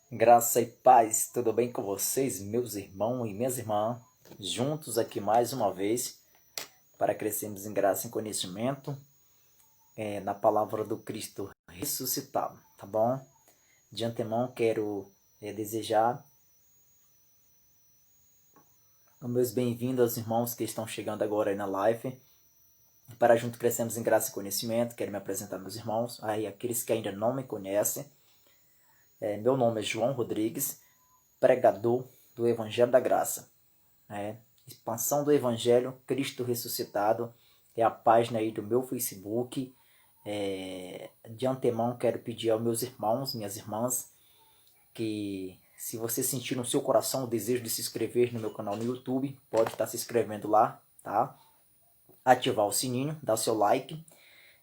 Graça e paz, tudo bem com vocês, meus irmãos e minhas irmãs? Juntos aqui mais uma vez para crescermos em graça e conhecimento na palavra do Cristo ressuscitado, tá bom? De antemão quero desejar os meus bem-vindos aos irmãos que estão chegando agora aí na live. Para junto crescermos em graça e conhecimento, quero me apresentar meus irmãos, aí aqueles que ainda não me conhecem. Meu nome é João Rodrigues, pregador do Evangelho da Graça. Expansão do Evangelho, Cristo Ressuscitado, é a página aí do meu Facebook. De antemão quero pedir aos meus irmãos, minhas irmãs, que se você sentir no seu coração o desejo de se inscrever no meu canal no YouTube, pode estar se inscrevendo lá, tá? Ativar o sininho, dar o seu like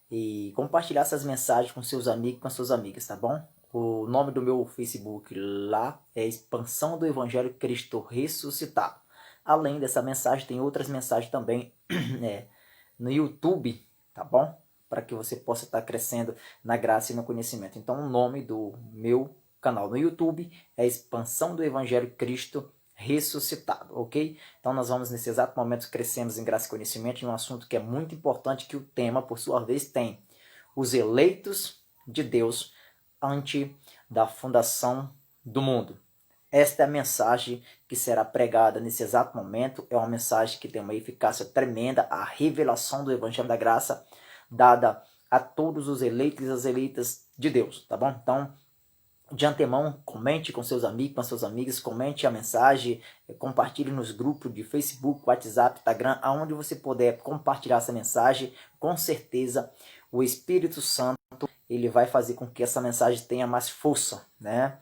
e compartilhar essas mensagens com seus amigos e com suas amigas, tá bom? O nome do meu Facebook lá é Expansão do Evangelho Cristo Ressuscitado. Além dessa mensagem, tem outras mensagens também no YouTube, tá bom? Para que você possa estar crescendo na graça e no conhecimento. Então, o nome do meu canal no YouTube é Expansão do Evangelho Cristo Ressuscitado, ok? Então, nós vamos, nesse exato momento, crescemos em graça e conhecimento em um assunto que é muito importante, que o tema, por sua vez, tem os eleitos de Deus antes da fundação do mundo. Esta é a mensagem que será pregada nesse exato momento. É uma mensagem que tem uma eficácia tremenda, a revelação do Evangelho da Graça dada a todos os eleitos e as eleitas de Deus, tá bom? Então, de antemão, comente com seus amigos, com suas amigas, comente a mensagem, compartilhe nos grupos de Facebook, WhatsApp, Instagram, aonde você puder compartilhar essa mensagem. Com certeza, o Espírito Santo ele vai fazer com que essa mensagem tenha mais força, né?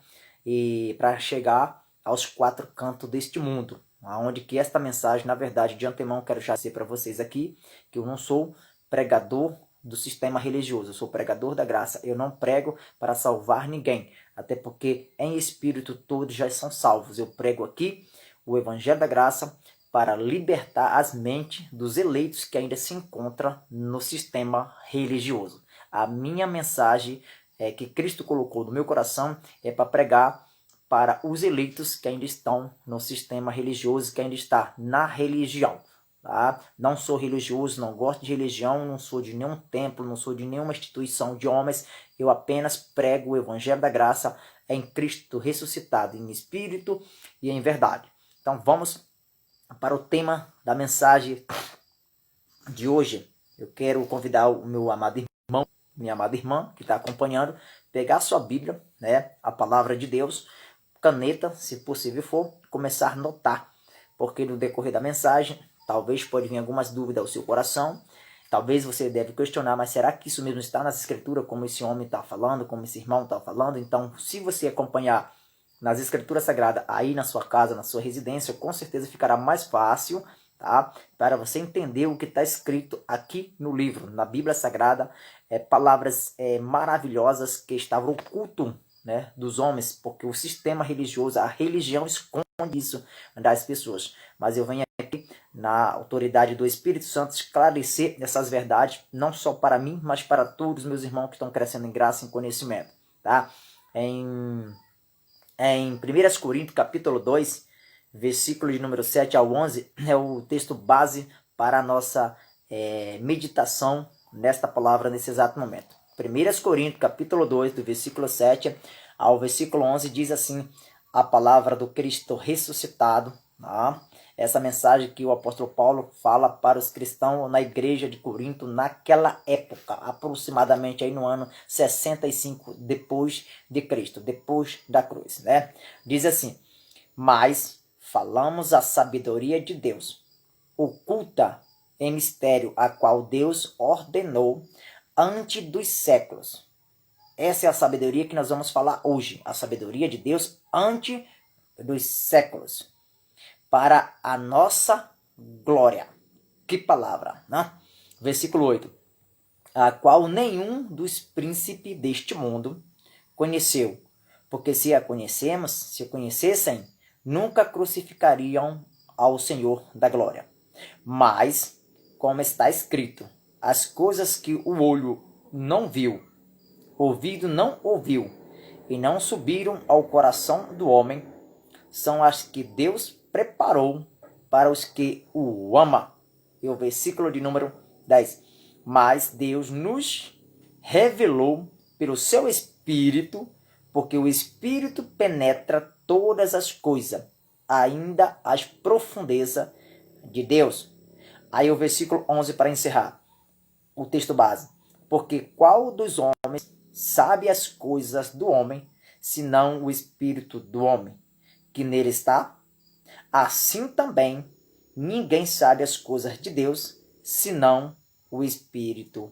E para chegar aos quatro cantos deste mundo, aonde que esta mensagem, na verdade, de antemão, quero já dizer para vocês aqui, que eu não sou pregador do sistema religioso, eu sou pregador da graça, eu não prego para salvar ninguém, até porque em espírito todos já são salvos. Eu prego aqui o Evangelho da Graça para libertar as mentes dos eleitos que ainda se encontram no sistema religioso. A minha mensagem que Cristo colocou no meu coração é para pregar para os eleitos que ainda estão no sistema religioso, que ainda está na religião. Tá? Não sou religioso, não gosto de religião, não sou de nenhum templo, não sou de nenhuma instituição de homens. Eu apenas prego o Evangelho da Graça em Cristo ressuscitado, em espírito e em verdade. Então vamos para o tema da mensagem de hoje. Eu quero convidar o meu amado irmão, minha amada irmã, que está acompanhando, pegar a sua Bíblia, né, a palavra de Deus, caneta, se possível for, começar a notar, porque no decorrer da mensagem, talvez pode vir algumas dúvidas ao seu coração, talvez você deve questionar, mas será que isso mesmo está nas escrituras, como esse homem está falando, como esse irmão está falando? Então, se você acompanhar nas escrituras sagradas, aí na sua casa, na sua residência, com certeza ficará mais fácil, tá? Para você entender o que está escrito aqui no livro, na Bíblia Sagrada, palavras maravilhosas que estavam ocultas, né, dos homens, porque o sistema religioso, a religião esconde isso das pessoas. Mas eu venho aqui, na autoridade do Espírito Santo, esclarecer essas verdades, não só para mim, mas para todos os meus irmãos que estão crescendo em graça e em conhecimento. Tá? Em 1 Coríntios, capítulo 2, versículo de número 7 ao 11, é o texto base para a nossa meditação nesta palavra nesse exato momento. 1 Coríntios, capítulo 2, do versículo 7 ao versículo 11, diz assim a palavra do Cristo ressuscitado. Tá? Essa mensagem que o apóstolo Paulo fala para os cristãos na igreja de Corinto naquela época, aproximadamente aí no ano 65 depois de Cristo, depois da cruz, né? Diz assim: mas falamos a sabedoria de Deus, oculta em mistério, a qual Deus ordenou antes dos séculos. Essa é a sabedoria que nós vamos falar hoje, a sabedoria de Deus antes dos séculos, para a nossa glória. Que palavra, né? Versículo 8. A qual nenhum dos príncipes deste mundo conheceu, porque se a conhecemos, se a conhecessem, nunca crucificariam ao Senhor da glória. Mas, como está escrito, as coisas que o olho não viu, ouvido não ouviu, e não subiram ao coração do homem, são as que Deus preparou para os que o amam. E o versículo de número 10. Mas Deus nos revelou pelo seu Espírito, porque o Espírito penetra todas as coisas, ainda as profundezas de Deus. Aí o versículo 11 para encerrar o texto base. Porque qual dos homens sabe as coisas do homem, senão o Espírito do homem, que nele está? Assim também, ninguém sabe as coisas de Deus, senão o Espírito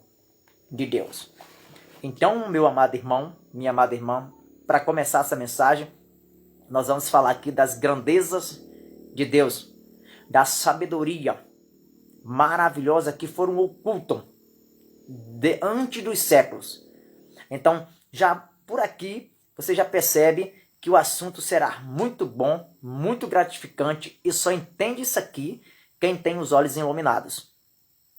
de Deus. Então, meu amado irmão, minha amada irmã, para começar essa mensagem, nós vamos falar aqui das grandezas de Deus, da sabedoria maravilhosa que foram ocultas antes dos séculos. Então, já por aqui, você já percebe que o assunto será muito bom, muito gratificante, e só entende isso aqui quem tem os olhos iluminados.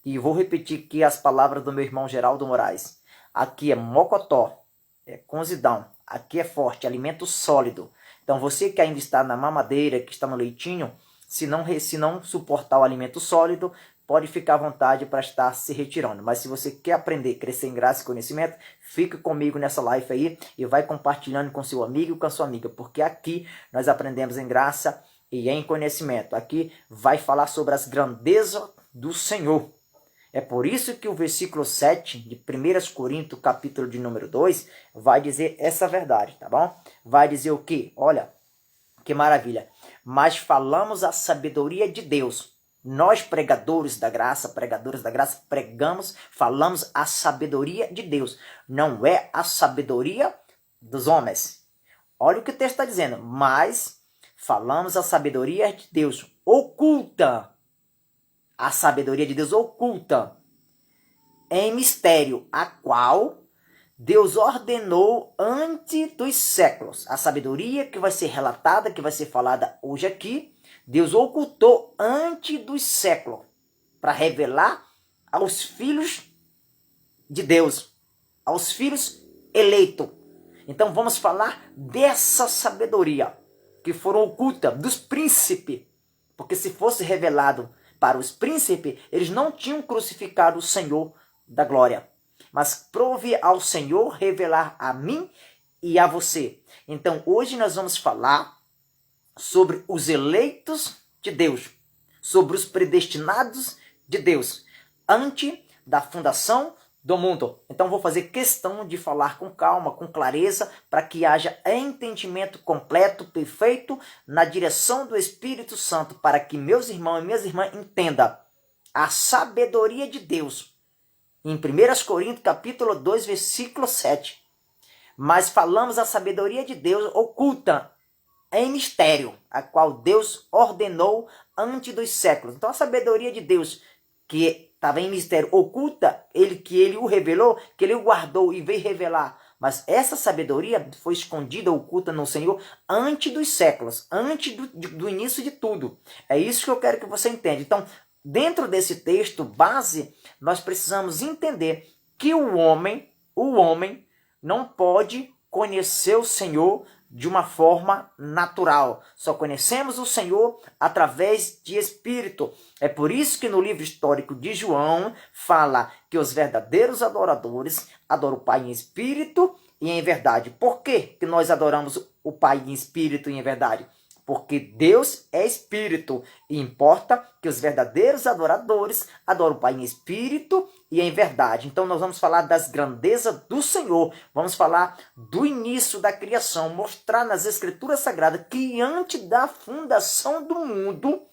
E vou repetir aqui as palavras do meu irmão Geraldo Moraes. Aqui é mocotó, é cozidão, aqui é forte, alimento sólido. Então você que ainda está na mamadeira, que está no leitinho, se não suportar o alimento sólido, pode ficar à vontade para estar se retirando. Mas se você quer aprender, crescer em graça e conhecimento, fique comigo nessa live aí e vai compartilhando com seu amigo e com a sua amiga, porque aqui nós aprendemos em graça e em conhecimento. Aqui vai falar sobre as grandezas do Senhor. É por isso que o versículo 7 de 1 Coríntios, capítulo de número 2, vai dizer essa verdade, tá bom? Vai dizer o quê? Olha, que maravilha. Mas falamos a sabedoria de Deus. Nós, pregadores da graça, pregamos, falamos a sabedoria de Deus. Não é a sabedoria dos homens. Olha o que o texto está dizendo. Mas falamos a sabedoria de Deus oculta. A sabedoria de Deus oculta em mistério, a qual Deus ordenou antes dos séculos. A sabedoria que vai ser relatada, que vai ser falada hoje aqui, Deus ocultou antes dos séculos para revelar aos filhos de Deus, aos filhos eleitos. Então vamos falar dessa sabedoria que foram ocultas dos príncipes, porque se fosse revelado para os príncipes, eles não tinham crucificado o Senhor da glória. Mas prove ao Senhor revelar a mim e a você. Então hoje nós vamos falar sobre os eleitos de Deus, sobre os predestinados de Deus, antes da fundação do mundo. Então vou fazer questão de falar com calma, com clareza, para que haja entendimento completo, perfeito, na direção do Espírito Santo, para que meus irmãos e minhas irmãs entendam a sabedoria de Deus. Em 1 Coríntios capítulo 2, versículo 7. Mas falamos a sabedoria de Deus oculta em mistério, a qual Deus ordenou antes dos séculos. Então a sabedoria de Deus que estava em mistério oculta, que ele o revelou, que ele o guardou e veio revelar. Mas essa sabedoria foi escondida, oculta no Senhor antes dos séculos, antes do início de tudo. É isso que eu quero que você entenda. Então, dentro desse texto base, nós precisamos entender que o homem não pode conhecer o Senhor de uma forma natural. Só conhecemos o Senhor através de Espírito. É por isso que no livro histórico de João fala que os verdadeiros adoradores adoram o Pai em Espírito e em verdade. Por que nós adoramos o Pai em Espírito e em verdade? Porque Deus é Espírito e importa que os verdadeiros adoradores adoram o Pai em Espírito e em verdade. Então nós vamos falar das grandezas do Senhor, vamos falar do início da criação, mostrar nas Escrituras Sagradas que antes da fundação do mundo,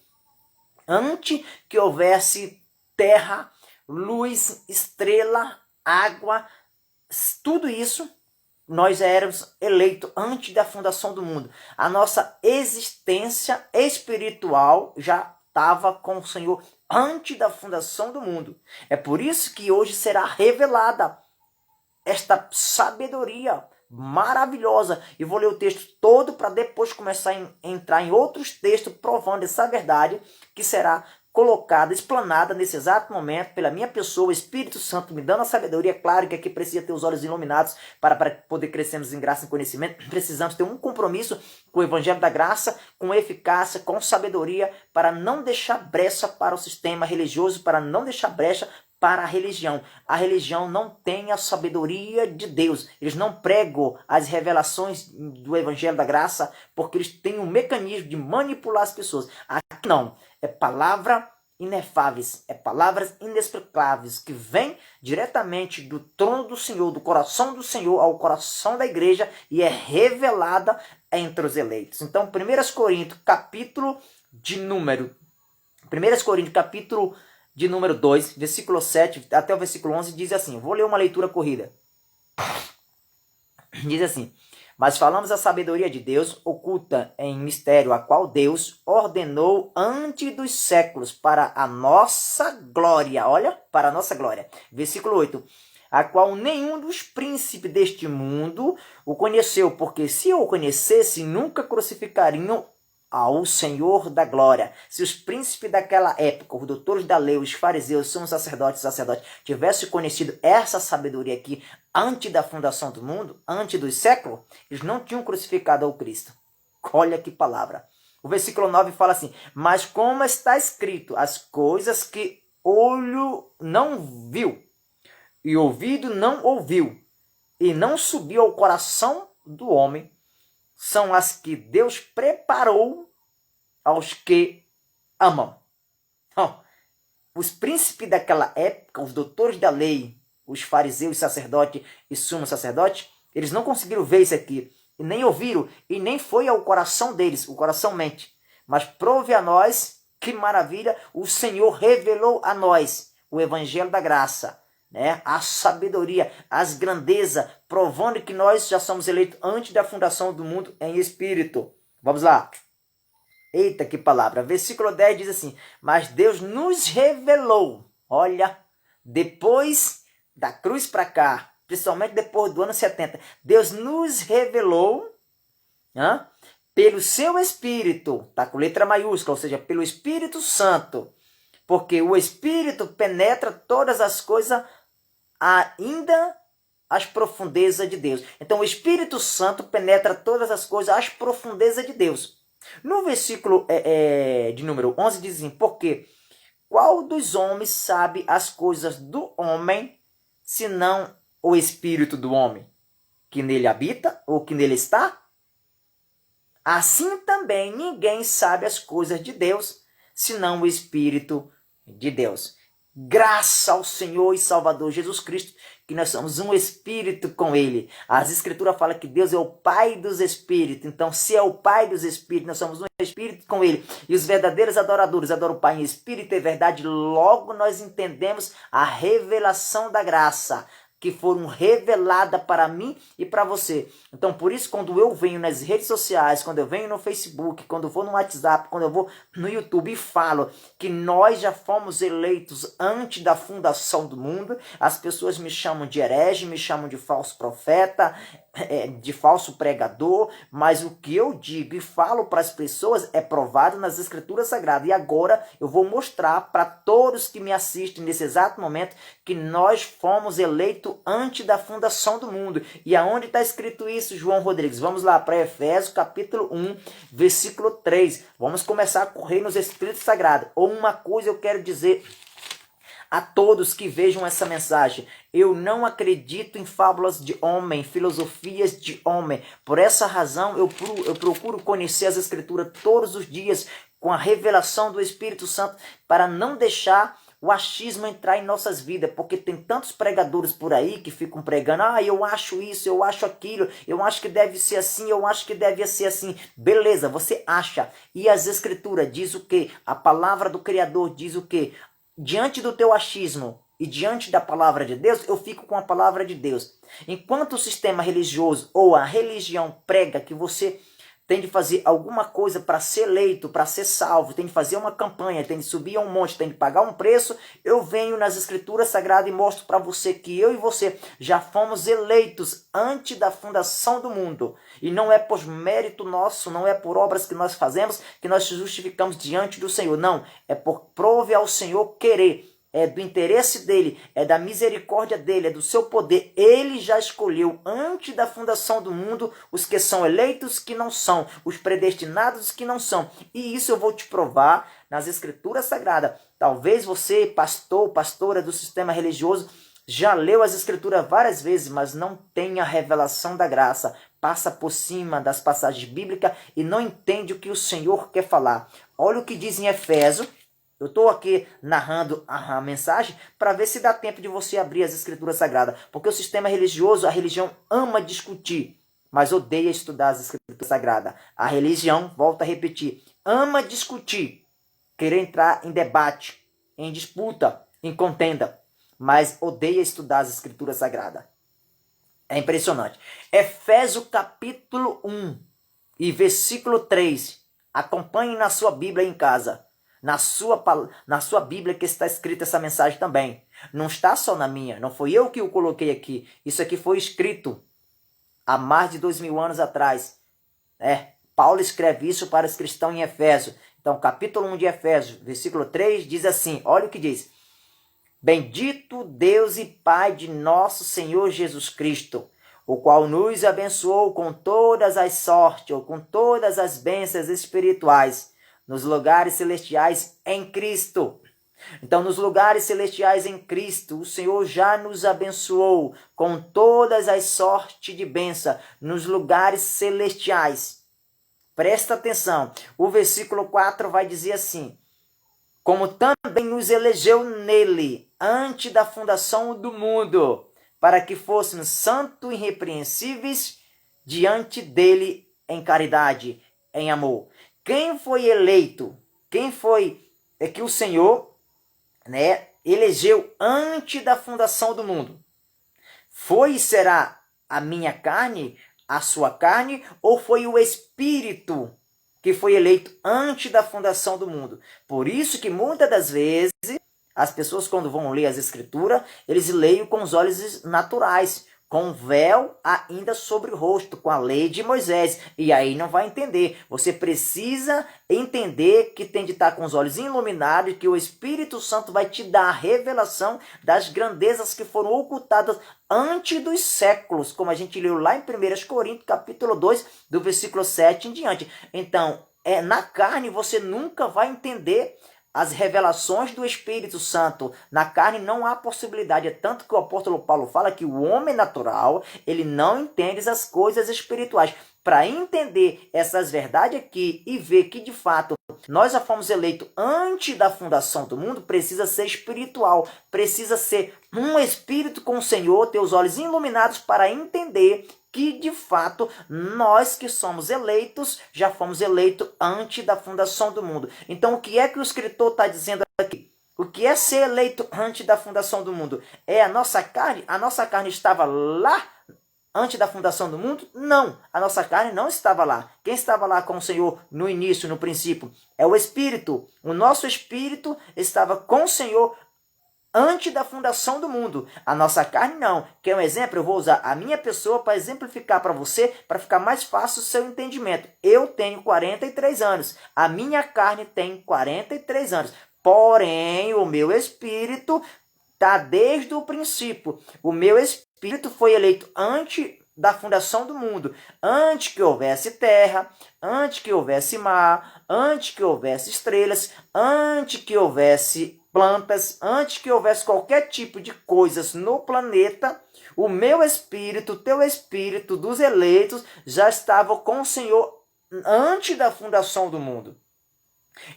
antes que houvesse terra, luz, estrela, água, tudo isso, nós éramos eleitos antes da fundação do mundo. A nossa existência espiritual já estava com o Senhor antes da fundação do mundo. É por isso que hoje será revelada esta sabedoria maravilhosa. E vou ler o texto todo para depois começar a entrar em outros textos provando essa verdade que será colocada, explanada nesse exato momento pela minha pessoa, o Espírito Santo me dando a sabedoria. Claro que aqui precisa ter os olhos iluminados para poder crescermos em graça e conhecimento. Precisamos ter um compromisso com o Evangelho da Graça, com eficácia, com sabedoria, para não deixar brecha para o sistema religioso, para não deixar brecha para a religião. A religião não tem a sabedoria de Deus. Eles não pregam as revelações do Evangelho da Graça, porque eles têm um mecanismo de manipular as pessoas. Aqui não. É palavra inefáveis, é palavras inexplicáveis, que vem diretamente do trono do Senhor, do coração do Senhor ao coração da igreja, e é revelada entre os eleitos. Então, 1 Coríntios, capítulo de número 2, versículo 7 até o versículo 11, diz assim, vou ler uma leitura corrida. Diz assim, mas falamos a sabedoria de Deus, oculta em mistério, a qual Deus ordenou antes dos séculos para a nossa glória. Olha, para a nossa glória. Versículo 8. A qual nenhum dos príncipes deste mundo o conheceu, porque se o conhecesse, nunca crucificariam ao Senhor da glória. Se os príncipes daquela época, os doutores da lei, os fariseus, sumos sacerdotes, tivessem conhecido essa sabedoria aqui antes da fundação do mundo, antes dos séculos, eles não tinham crucificado ao Cristo. Olha que palavra. O versículo 9 fala assim, mas como está escrito, as coisas que olho não viu e ouvido não ouviu e não subiu ao coração do homem, são as que Deus preparou aos que amam. Então, os príncipes daquela época, os doutores da lei, os fariseus, sacerdotes e sumos sacerdotes, eles não conseguiram ver isso aqui, e nem ouviram, e nem foi ao coração deles, o coração mente. Mas prove a nós, que maravilha, o Senhor revelou a nós o Evangelho da Graça, né? A sabedoria, as grandezas, provando que nós já somos eleitos antes da fundação do mundo em espírito. Vamos lá. Eita, que palavra. Versículo 10 diz assim, mas Deus nos revelou, olha, depois da cruz para cá, principalmente depois do ano 70, Deus nos revelou pelo seu Espírito, tá com letra maiúscula, ou seja, pelo Espírito Santo, porque o Espírito penetra todas as coisas, ainda as profundezas de Deus. Então o Espírito Santo penetra todas as coisas, as profundezas de Deus. No versículo de número 11 diz assim, porque qual dos homens sabe as coisas do homem, senão o Espírito do homem, que nele habita ou que nele está? Assim também ninguém sabe as coisas de Deus, senão o Espírito de Deus. Graça ao Senhor e Salvador Jesus Cristo, que nós somos um espírito com Ele. As Escrituras falam que Deus é o Pai dos Espíritos. Então, se é o Pai dos Espíritos, nós somos um espírito com Ele. E os verdadeiros adoradores adoram o Pai em espírito e verdade. Logo, nós entendemos a revelação da graça, que foram reveladas para mim e para você. Então, por isso, quando eu venho nas redes sociais, quando eu venho no Facebook, quando eu vou no WhatsApp, quando eu vou no YouTube e falo que nós já fomos eleitos antes da fundação do mundo, as pessoas me chamam de herege, me chamam de falso profeta, de falso pregador, mas o que eu digo e falo para as pessoas é provado nas Escrituras Sagradas. E agora eu vou mostrar para todos que me assistem nesse exato momento que nós fomos eleitos antes da fundação do mundo. E aonde está escrito isso, João Rodrigues? Vamos lá para Efésios capítulo 1, versículo 3. Vamos começar a correr nos Escritos Sagrados. Uma coisa eu quero dizer a todos que vejam essa mensagem: eu não acredito em fábulas de homem, filosofias de homem. Por essa razão eu procuro conhecer as Escrituras todos os dias com a revelação do Espírito Santo, para não deixar o achismo entrar em nossas vidas, porque tem tantos pregadores por aí que ficam pregando, eu acho isso, eu acho aquilo, eu acho que deve ser assim, eu acho que deve ser assim. Beleza, você acha. E as Escrituras diz o quê? A palavra do Criador diz o quê? Diante do teu achismo e diante da palavra de Deus, eu fico com a palavra de Deus. Enquanto o sistema religioso ou a religião prega que você tem de fazer alguma coisa para ser eleito, para ser salvo, tem de fazer uma campanha, tem de subir a um monte, tem de pagar um preço, eu venho nas Escrituras Sagradas e mostro para você que eu e você já fomos eleitos antes da fundação do mundo. E não é por mérito nosso, não é por obras que nós fazemos que nós nos justificamos diante do Senhor. Não, é por prove ao Senhor querer. É do interesse dele, é da misericórdia dele, é do seu poder. Ele já escolheu antes da fundação do mundo os que são eleitos, que não são, os predestinados que não são. E isso eu vou te provar nas Escrituras Sagradas. Talvez você, pastor, pastora do sistema religioso, já leu as Escrituras várias vezes, mas não tem a revelação da graça. Passa por cima das passagens bíblicas e não entende o que o Senhor quer falar. Olha o que diz em Efésios. Eu estou aqui narrando a mensagem para ver se dá tempo de você abrir as Escrituras Sagradas. Porque o sistema religioso, a religião ama discutir, mas odeia estudar as Escrituras Sagradas. A religião, volto a repetir, ama discutir, querer entrar em debate, em disputa, em contenda, mas odeia estudar as Escrituras Sagradas. É impressionante. Efésios capítulo 1 e versículo 3. Acompanhe na sua Bíblia em casa. Na sua Bíblia que está escrita essa mensagem também. Não está só na minha, não foi eu que o coloquei aqui. Isso aqui foi escrito há mais de 2000 anos atrás. Paulo escreve isso para os cristãos em Efésios. Então, capítulo 1 de Efésios, versículo 3, diz assim, olha o que diz. Bendito Deus e Pai de nosso Senhor Jesus Cristo, o qual nos abençoou com todas as sortes, ou com todas as bênçãos espirituais, nos lugares celestiais em Cristo. Então, nos lugares celestiais em Cristo, o Senhor já nos abençoou com todas as sortes de bênção nos lugares celestiais. Presta atenção, o versículo 4 vai dizer assim, como também nos elegeu nele, antes da fundação do mundo, para que fôssemos santos e irrepreensíveis diante dele em caridade, em amor. Quem foi eleito? Quem foi que o Senhor, elegeu antes da fundação do mundo? Foi e será a minha carne, a sua carne, ou foi o Espírito que foi eleito antes da fundação do mundo? Por isso que muitas das vezes as pessoas quando vão ler as Escrituras, eles leem com os olhos naturais, com véu ainda sobre o rosto, com a lei de Moisés. E aí não vai entender. Você precisa entender que tem de estar com os olhos iluminados e que o Espírito Santo vai te dar a revelação das grandezas que foram ocultadas antes dos séculos, como a gente leu lá em 1 Coríntios, capítulo 2, do versículo 7 em diante. Então, na carne você nunca vai entender as revelações do Espírito Santo. Na carne não há possibilidade. É tanto que o apóstolo Paulo fala que o homem natural, ele não entende as coisas espirituais. Para entender essas verdades aqui e ver que de fato nós já fomos eleitos antes da fundação do mundo, precisa ser espiritual. Precisa ser um espírito com o Senhor, ter os olhos iluminados para entender que de fato nós que somos eleitos, já fomos eleitos antes da fundação do mundo. Então o que é que o escritor está dizendo aqui? O que é ser eleito antes da fundação do mundo? É a nossa carne? A nossa carne estava lá antes da fundação do mundo? Não, a nossa carne não estava lá. Quem estava lá com o Senhor no início, no princípio? É o Espírito. O nosso Espírito estava com o Senhor antes da fundação do mundo. A nossa carne não. Quer um exemplo? Eu vou usar a minha pessoa para exemplificar para você, para ficar mais fácil o seu entendimento. Eu tenho 43 anos. A minha carne tem 43 anos. Porém, o meu espírito está desde o princípio. O meu espírito foi eleito antes da fundação do mundo. Antes que houvesse terra, antes que houvesse mar, antes que houvesse estrelas, antes que houvesse plantas, antes que houvesse qualquer tipo de coisas no planeta, o meu espírito, o teu espírito dos eleitos já estava com o Senhor antes da fundação do mundo.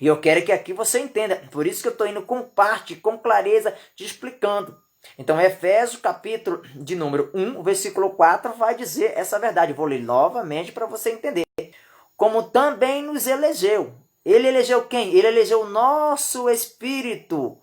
E eu quero que aqui você entenda, por isso que eu estou indo com parte, com clareza, te explicando. Então, Efésios, capítulo de número 1, versículo 4, vai dizer essa verdade. Vou ler novamente para você entender. Como também nos elegeu. Ele elegeu quem? Ele elegeu o nosso espírito.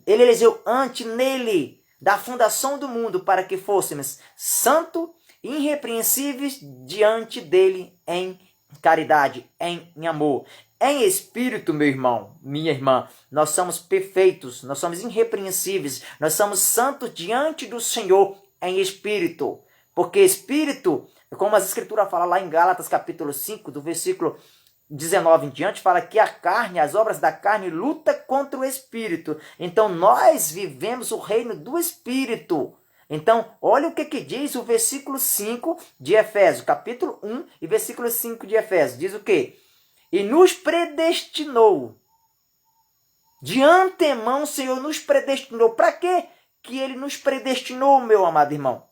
Ele elegeu antes nele, da fundação do mundo, para que fôssemos santos e irrepreensíveis diante dele em caridade, em amor, em espírito, meu irmão, minha irmã. Nós somos perfeitos, nós somos irrepreensíveis, nós somos santos diante do Senhor em espírito. Porque espírito, como as escrituras falam lá em Gálatas capítulo 5, do versículo 19 em diante, fala que a carne, as obras da carne, luta contra o espírito. Então nós vivemos o reino do espírito. Então, olha o que diz o versículo 5 de Efésios, capítulo 1 e versículo 5 de Efésios. Diz o quê? E nos predestinou. De antemão, o Senhor nos predestinou. Para quê que Ele nos predestinou, meu amado irmão?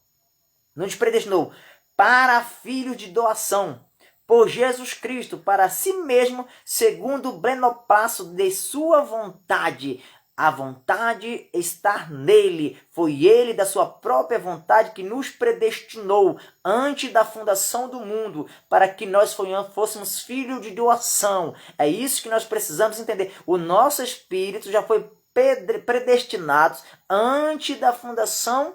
Nos predestinou para filhos de doação, por Jesus Cristo, para si mesmo, segundo o beneplácito de sua vontade. A vontade está nele. Foi ele, da sua própria vontade, que nos predestinou antes da fundação do mundo, para que nós fôssemos filhos de doação. É isso que nós precisamos entender. O nosso espírito já foi predestinado antes da fundação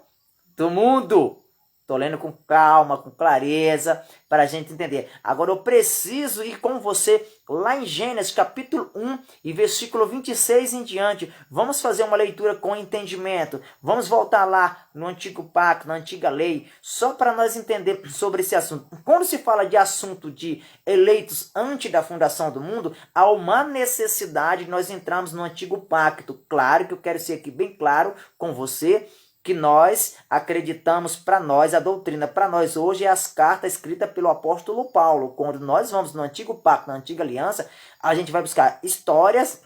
do mundo. Estou lendo com calma, com clareza, para a gente entender. Agora eu preciso ir com você lá em Gênesis capítulo 1 e versículo 26 em diante. Vamos fazer uma leitura com entendimento. Vamos voltar lá no Antigo Pacto, na Antiga Lei, só para nós entender sobre esse assunto. Quando se fala de assunto de eleitos antes da fundação do mundo, há uma necessidade de nós entrarmos no Antigo Pacto. Claro que eu quero ser aqui bem claro com você, que nós acreditamos para nós, a doutrina para nós hoje é as cartas escritas pelo apóstolo Paulo. Quando nós vamos no Antigo Pacto, na Antiga Aliança, a gente vai buscar histórias,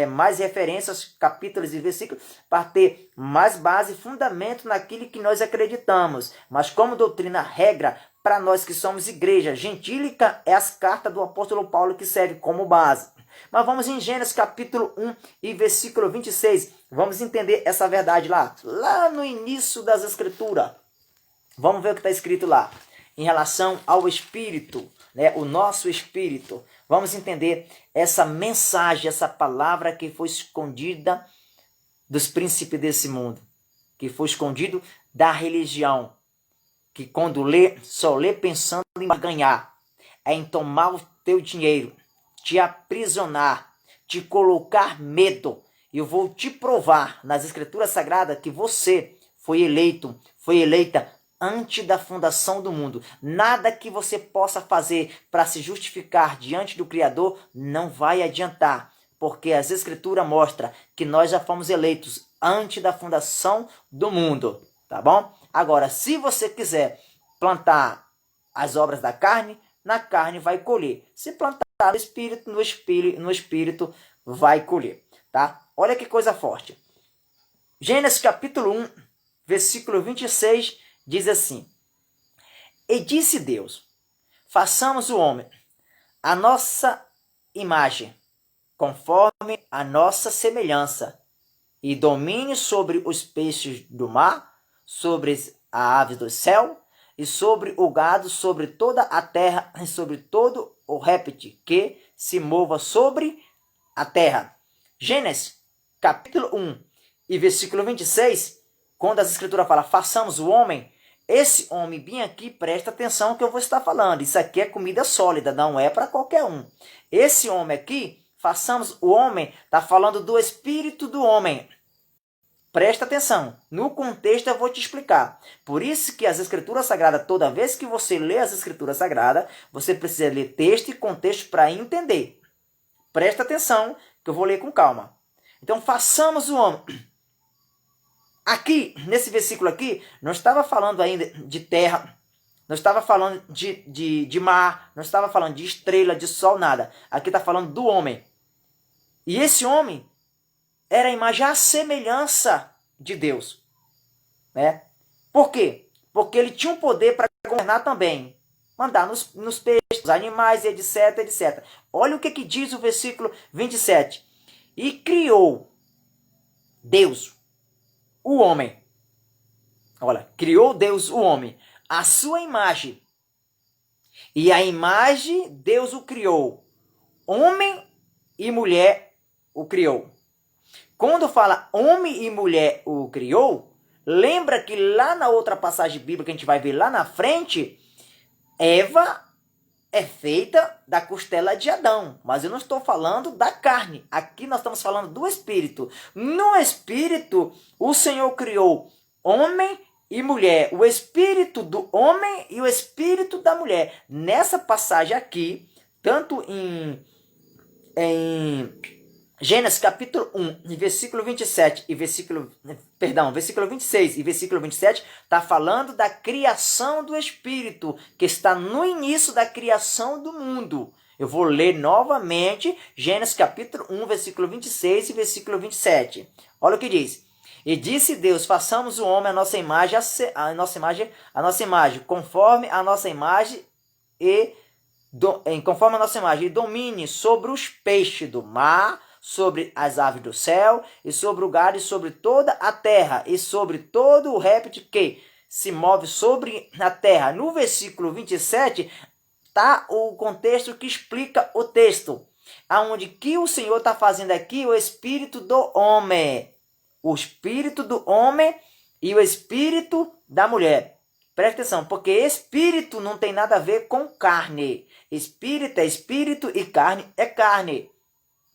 mais referências, capítulos e versículos, para ter mais base e fundamento naquilo que nós acreditamos. Mas como doutrina, regra, para nós que somos igreja gentílica, é as cartas do apóstolo Paulo que servem como base. Mas vamos em Gênesis capítulo 1 e versículo 26. Vamos entender essa verdade lá no início das escrituras. Vamos ver o que está escrito lá. Em relação ao espírito, né? O nosso espírito. Vamos entender essa mensagem, essa palavra que foi escondida dos príncipes desse mundo. Que foi escondido da religião. Que quando lê, só lê pensando em ganhar. É em tomar o teu dinheiro, te aprisionar, te colocar medo. E eu vou te provar nas Escrituras Sagradas que você foi eleito, foi eleita antes da fundação do mundo. Nada que você possa fazer para se justificar diante do Criador não vai adiantar, porque as Escrituras mostram que nós já fomos eleitos antes da fundação do mundo, tá bom? Agora, se você quiser plantar as obras da carne, na carne vai colher. Se plantar no espírito vai colher, tá? Olha que coisa forte. Gênesis capítulo 1, versículo 26, diz assim: E disse Deus, façamos o homem a nossa imagem, conforme a nossa semelhança, e domine sobre os peixes do mar, sobre as aves do céu, e sobre o gado, sobre toda a terra, e sobre todo o réptil que se mova sobre a terra. Gênesis, capítulo 1 e versículo 26, quando as escrituras falam, façamos o homem, esse homem bem aqui, presta atenção ao que eu vou estar falando. Isso aqui é comida sólida, não é para qualquer um. Esse homem aqui, façamos o homem, está falando do espírito do homem. Presta atenção, no contexto eu vou te explicar. Por isso que as Escrituras Sagradas, toda vez que você lê as Escrituras Sagradas, você precisa ler texto e contexto para entender. Presta atenção, que eu vou ler com calma. Então, façamos o homem. Aqui, nesse versículo aqui, não estava falando ainda de terra, não estava falando de mar, não estava falando de estrela, de sol, nada. Aqui está falando do homem. E esse homem era a imagem, a semelhança de Deus. Né? Por quê? Porque ele tinha um poder para governar também. Mandar nos peixes, nos animais, etc, etc. Olha o que diz o versículo 27. E criou Deus o homem. Olha, criou Deus o homem, a sua imagem. E a imagem Deus o criou. Homem e mulher o criou. Quando fala homem e mulher o criou, lembra que lá na outra passagem bíblica que a gente vai ver lá na frente, Eva é feita da costela de Adão, mas eu não estou falando da carne. Aqui nós estamos falando do Espírito. No Espírito, o Senhor criou homem e mulher, o Espírito do homem e o Espírito da mulher. Nessa passagem aqui, tanto em Gênesis capítulo 1, versículo 27 e versículo 26 e versículo 27, está falando da criação do Espírito, que está no início da criação do mundo. Eu vou ler novamente Gênesis capítulo 1, versículo 26 e versículo 27. Olha o que diz. E disse Deus, façamos o homem a nossa imagem, conforme a nossa imagem e domine sobre os peixes do mar, sobre as aves do céu, e sobre o gado, e sobre toda a terra, e sobre todo o réptil que se move sobre a terra. No versículo 27, está o contexto que explica o texto, aonde que o Senhor está fazendo aqui o espírito do homem. O espírito do homem e o espírito da mulher. Presta atenção, porque espírito não tem nada a ver com carne. Espírito é espírito e carne é carne.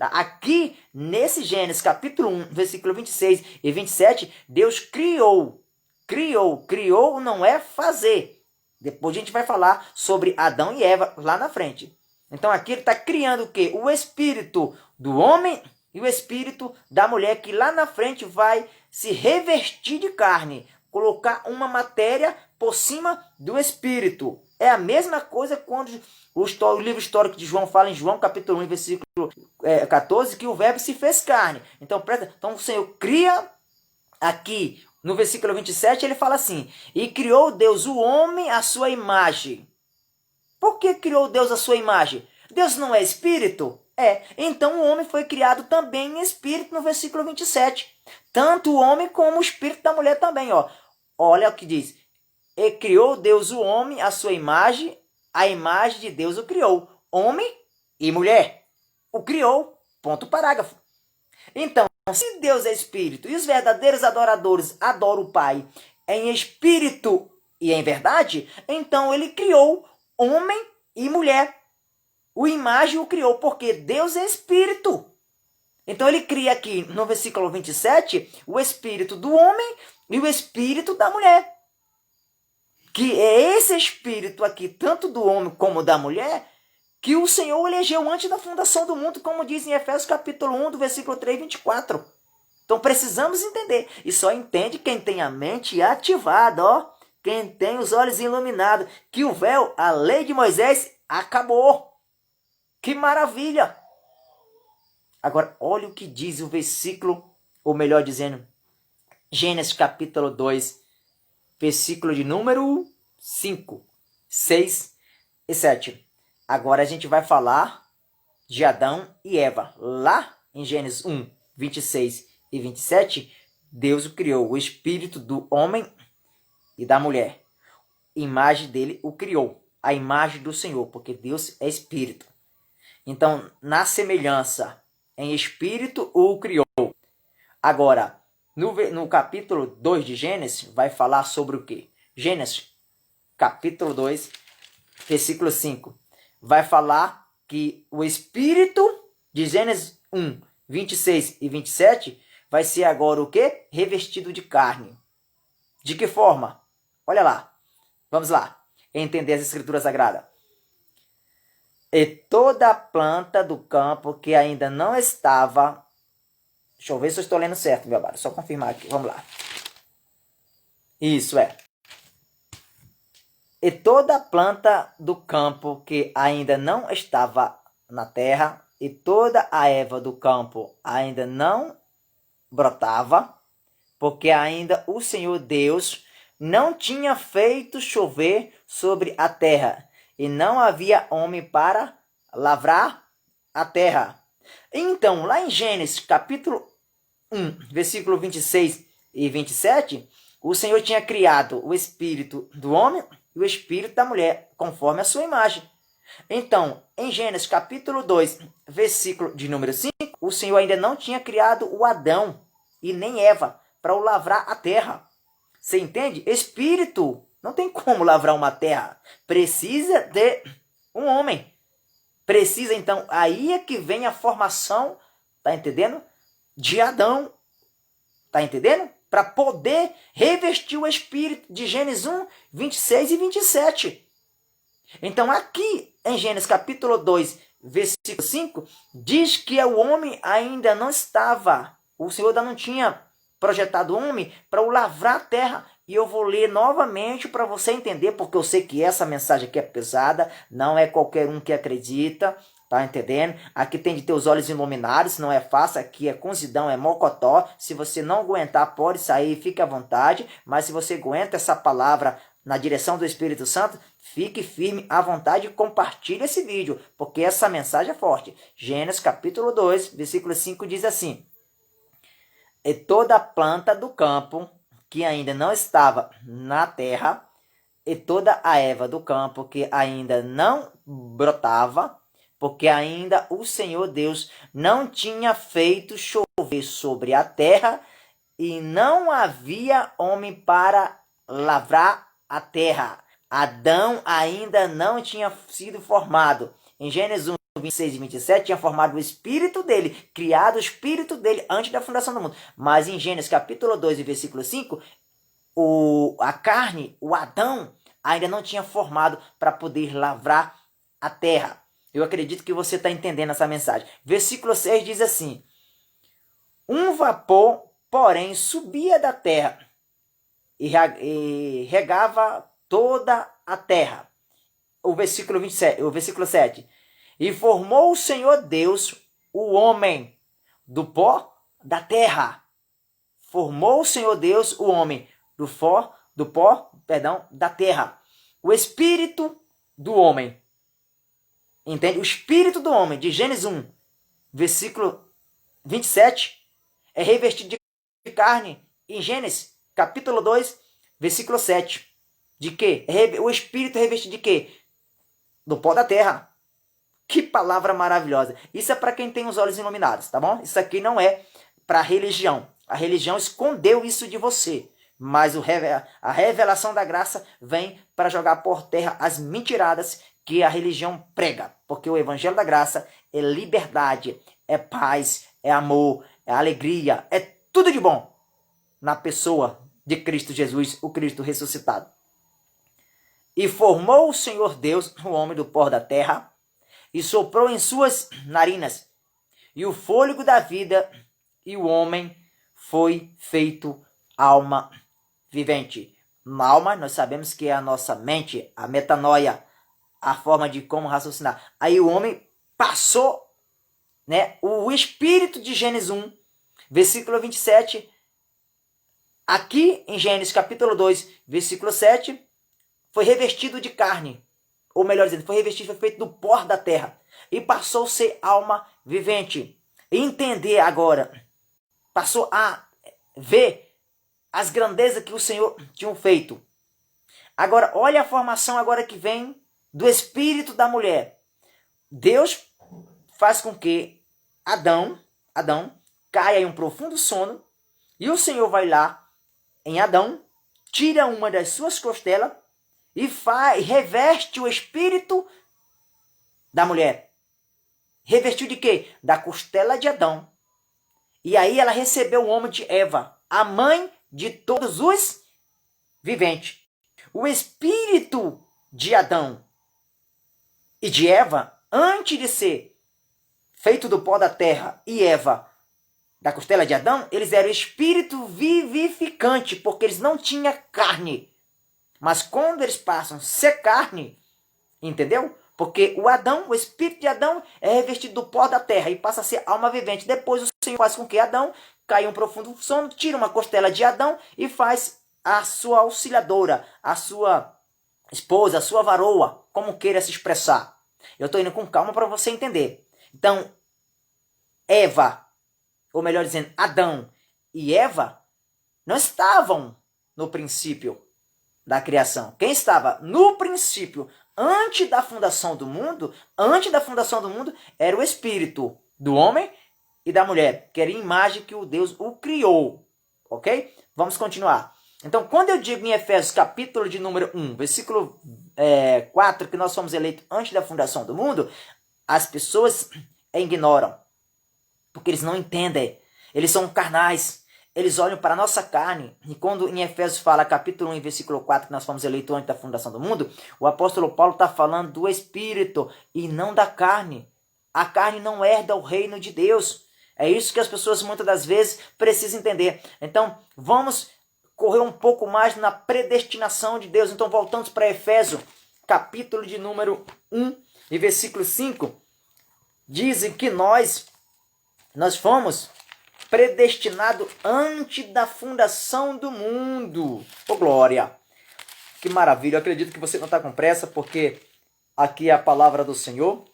Aqui, nesse Gênesis capítulo 1, versículo 26 e 27, Deus criou. Criou não é fazer. Depois a gente vai falar sobre Adão e Eva lá na frente. Então aqui ele está criando o quê? O espírito do homem e o espírito da mulher, que lá na frente vai se revestir de carne. Colocar uma matéria por cima do espírito. É a mesma coisa quando o livro histórico de João fala em João capítulo 1, versículo 14, que o verbo se fez carne. Então o Senhor cria aqui, no versículo 27, ele fala assim, e criou Deus o homem à sua imagem. Por que criou Deus a sua imagem? Deus não é espírito? Então o homem foi criado também em espírito no versículo 27. Tanto o homem como o espírito da mulher também. Olha o que diz. E criou Deus o homem à sua imagem, a imagem de Deus o criou. Homem e mulher. O criou. Ponto parágrafo. Então, se Deus é espírito e os verdadeiros adoradores adoram o Pai em espírito e em verdade, então ele criou homem e mulher. O imagem o criou porque Deus é espírito. Então ele cria aqui no versículo 27 o espírito do homem e o espírito da mulher. Que é esse espírito aqui, tanto do homem como da mulher, que o Senhor elegeu antes da fundação do mundo, como diz em Efésios capítulo 1, do versículo 3, 24. Então precisamos entender. E só entende quem tem a mente ativada, quem tem os olhos iluminados, que o véu, a lei de Moisés, acabou. Que maravilha! Agora, olha o que diz o versículo, ou melhor dizendo, Gênesis capítulo 2, versículo de número 5, 6 e 7. Agora a gente vai falar de Adão e Eva. Lá em Gênesis 1, 26 e 27, Deus o criou, o espírito do homem e da mulher. Imagem dele o criou, a imagem do Senhor, porque Deus é espírito. Então, na semelhança, em espírito o criou. Agora, no capítulo 2 de Gênesis, vai falar sobre o quê? Gênesis, capítulo 2, versículo 5. Vai falar que o espírito de Gênesis 1, 26 e 27 vai ser agora o quê? Revestido de carne. De que forma? Olha lá. Vamos lá. Entender as escrituras sagradas. E toda a planta do campo que ainda não estava... Deixa eu ver se eu estou lendo certo, meu amado. Só confirmar aqui. Vamos lá. Isso é. E toda a planta do campo que ainda não estava na terra, e toda a erva do campo ainda não brotava, porque ainda o Senhor Deus não tinha feito chover sobre a terra, e não havia homem para lavrar a terra. Então, lá em Gênesis, capítulo 1, versículo 26 e 27, o Senhor tinha criado o espírito do homem e o espírito da mulher, conforme a sua imagem. Então, em Gênesis, capítulo 2, versículo de número 5, o Senhor ainda não tinha criado o Adão e nem Eva para o lavrar a terra. Você entende? Espírito não tem como lavrar uma terra. Precisa de um homem. Precisa, então, aí é que vem a formação, tá entendendo? De Adão, tá entendendo? Para poder revestir o espírito de Gênesis 1, 26 e 27. Então, aqui em Gênesis capítulo 2, versículo 5, diz que o homem ainda não estava, o Senhor ainda não tinha projetado o homem para o lavrar a terra. E eu vou ler novamente para você entender, porque eu sei que essa mensagem aqui é pesada, não é qualquer um que acredita, tá entendendo? Aqui tem de ter os olhos iluminados, não é fácil, aqui é cozidão, é mocotó. Se você não aguentar, pode sair, fique à vontade, mas se você aguenta essa palavra na direção do Espírito Santo, fique firme à vontade e compartilhe esse vídeo, porque essa mensagem é forte. Gênesis capítulo 2, versículo 5 diz assim: E toda planta do campo que ainda não estava na terra, e toda a erva do campo que ainda não brotava, porque ainda o Senhor Deus não tinha feito chover sobre a terra, e não havia homem para lavrar a terra. Adão ainda não tinha sido formado. Em Gênesis 1, 26 e 27, tinha formado o espírito dele, criado o espírito dele antes da fundação do mundo. Mas em Gênesis capítulo 2 e versículo 5, a carne, o Adão, ainda não tinha formado para poder lavrar a terra. Eu acredito que você está entendendo essa mensagem. Versículo 6 diz assim: Um vapor, porém, subia da terra e regava toda a terra. O versículo 27, o versículo 7. E formou o Senhor Deus o homem do pó da terra. Formou o Senhor Deus o homem do pó, da terra. O espírito do homem. Entende? O espírito do homem, de Gênesis 1, versículo 27, é revestido de carne. Em Gênesis, capítulo 2, versículo 7. De quê? O espírito é revestido de quê? Do pó da terra. Que palavra maravilhosa. Isso é para quem tem os olhos iluminados, tá bom? Isso aqui não é para a religião. A religião escondeu isso de você. Mas a revelação da graça vem para jogar por terra as mentiradas que a religião prega. Porque o evangelho da graça é liberdade, é paz, é amor, é alegria, é tudo de bom na pessoa de Cristo Jesus, o Cristo ressuscitado. E formou o Senhor Deus o homem do pó da terra, e soprou em suas narinas, e o fôlego da vida, e o homem foi feito alma vivente. Na alma, nós sabemos que é a nossa mente, a metanoia, a forma de como raciocinar. Aí o homem passou, né, o espírito de Gênesis 1, versículo 27, aqui em Gênesis capítulo 2, versículo 7, foi revestido de carne. Ou melhor dizendo, foi revestido, foi feito do pó da terra. E passou a ser alma vivente. E entender agora, passou a ver as grandezas que o Senhor tinha feito. Agora, olha a formação agora que vem do espírito da mulher. Deus faz com que Adão caia em um profundo sono. E o Senhor vai lá em Adão, tira uma das suas costelas e reveste o espírito da mulher. Revestiu de quê? Da costela de Adão. E aí ela recebeu o homem de Eva, a mãe de todos os viventes. O espírito de Adão e de Eva, antes de ser feito do pó da terra, e Eva da costela de Adão, eles eram espírito vivificante, porque eles não tinham carne. Mas quando eles passam a ser carne, entendeu? Porque o espírito de Adão é revestido do pó da terra e passa a ser alma vivente. Depois o Senhor faz com que Adão caia em um profundo sono, tira uma costela de Adão e faz a sua auxiliadora, a sua esposa, a sua varoa, como queira se expressar. Eu estou indo com calma para você entender. Então, Eva, ou melhor dizendo, Adão e Eva, não estavam no princípio da criação. Quem estava no princípio, antes da fundação do mundo, era o espírito do homem e da mulher, que era a imagem que o Deus o criou. Ok? Vamos continuar. Então, quando eu digo em Efésios capítulo de número 1, versículo 4, que nós fomos eleitos antes da fundação do mundo, as pessoas ignoram, porque eles não entendem, eles são carnais, eles olham para a nossa carne. E quando em Efésios fala, capítulo 1, versículo 4, que nós fomos eleitos antes da fundação do mundo, o apóstolo Paulo está falando do Espírito e não da carne. A carne não herda o reino de Deus. É isso que as pessoas muitas das vezes precisam entender. Então, vamos correr um pouco mais na predestinação de Deus. Então, voltamos para Efésios, capítulo de número 1 e versículo 5. Dizem que nós fomos predestinados antes da fundação do mundo. Ô, glória! Que maravilha! Eu acredito que você não está com pressa, porque aqui é a palavra do Senhor.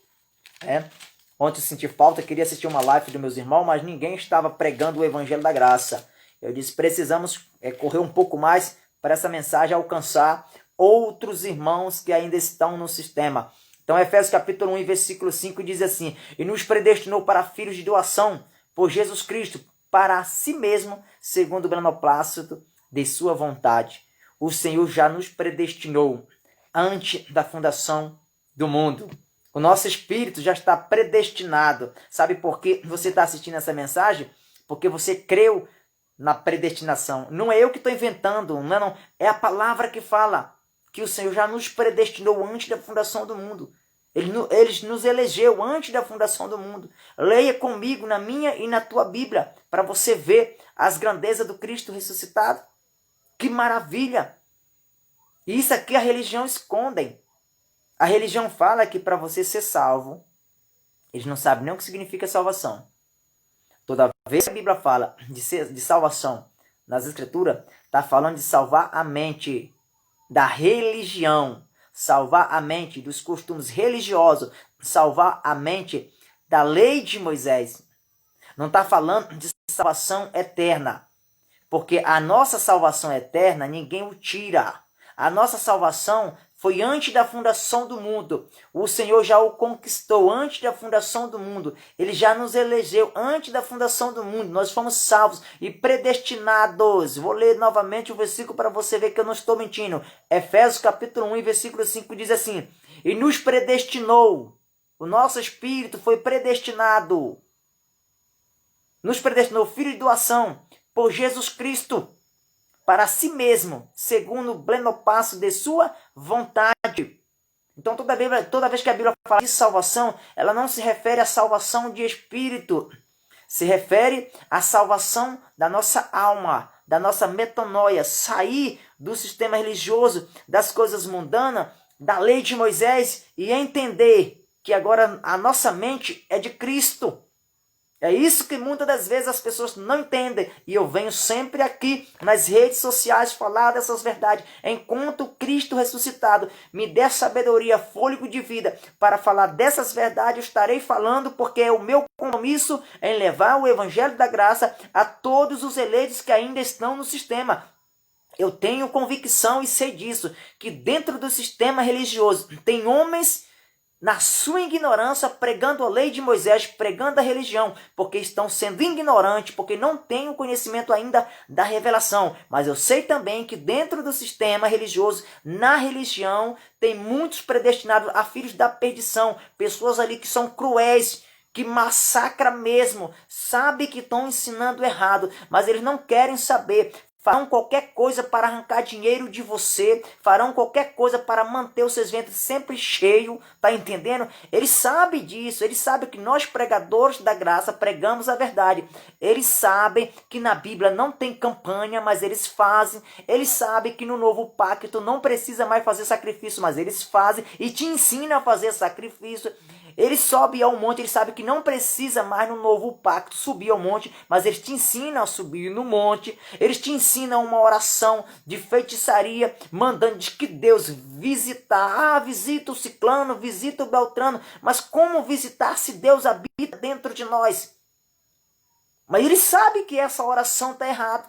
Ontem eu senti falta, queria assistir uma live dos meus irmãos, mas ninguém estava pregando o Evangelho da Graça. Eu disse, precisamos correr um pouco mais para essa mensagem alcançar outros irmãos que ainda estão no sistema. Então, Efésios capítulo 1, versículo 5 diz assim: e nos predestinou para filhos de doação por Jesus Cristo, para si mesmo, segundo o beneplácito de sua vontade. O Senhor já nos predestinou antes da fundação do mundo. O nosso espírito já está predestinado. Sabe por que você está assistindo essa mensagem? Porque você creu na predestinação. Não é eu que estou inventando, não. É a palavra que fala que o Senhor já nos predestinou antes da fundação do mundo. Ele nos elegeu antes da fundação do mundo. Leia comigo na minha e na tua Bíblia, para você ver as grandezas do Cristo ressuscitado. Que maravilha! Isso aqui a religião esconde. A religião fala que para você ser salvo, eles não sabem nem o que significa salvação. Toda vez que a Bíblia fala de salvação nas Escrituras, está falando de salvar a mente da religião, salvar a mente dos costumes religiosos, salvar a mente da lei de Moisés. Não está falando de salvação eterna, porque a nossa salvação eterna ninguém o tira. A nossa salvação foi antes da fundação do mundo. O Senhor já o conquistou antes da fundação do mundo. Ele já nos elegeu antes da fundação do mundo. Nós fomos salvos e predestinados. Vou ler novamente o versículo para você ver que eu não estou mentindo. Efésios capítulo 1, versículo 5 diz assim: e nos predestinou. O nosso espírito foi predestinado. Nos predestinou, filho de doação, por Jesus Cristo, para si mesmo, segundo o beneplácito de sua vontade. Então, toda vez que a Bíblia fala de salvação, ela não se refere à salvação de espírito. Se refere à salvação da nossa alma, da nossa metanoia, sair do sistema religioso, das coisas mundanas, da lei de Moisés e entender que agora a nossa mente é de Cristo. É isso que muitas das vezes as pessoas não entendem. E eu venho sempre aqui nas redes sociais falar dessas verdades. Enquanto Cristo ressuscitado me der sabedoria, fôlego de vida para falar dessas verdades, eu estarei falando, porque é o meu compromisso em levar o Evangelho da Graça a todos os eleitos que ainda estão no sistema. Eu tenho convicção e sei disso, que dentro do sistema religioso tem homens na sua ignorância, pregando a lei de Moisés, pregando a religião, porque estão sendo ignorantes, porque não têm o conhecimento ainda da revelação. Mas eu sei também que dentro do sistema religioso, na religião, tem muitos predestinados a filhos da perdição, pessoas ali que são cruéis, que massacram mesmo, sabe que estão ensinando errado, mas eles não querem saber. Farão qualquer coisa para arrancar dinheiro de você, farão qualquer coisa para manter os seus ventres sempre cheios, tá entendendo? Eles sabem disso, eles sabem que nós pregadores da graça pregamos a verdade. Eles sabem que na Bíblia não tem campanha, mas eles fazem. Eles sabem que no novo pacto não precisa mais fazer sacrifício, mas eles fazem e te ensinam a fazer sacrifício. Eles sobem ao monte, eles sabem que não precisa mais no novo pacto subir ao monte, mas eles te ensinam a subir no monte. Eles te ensinam uma oração de feitiçaria, mandando que Deus visitar. Visita o ciclano, visita o beltrano. Mas como visitar se Deus habita dentro de nós? Mas eles sabem que essa oração está errada.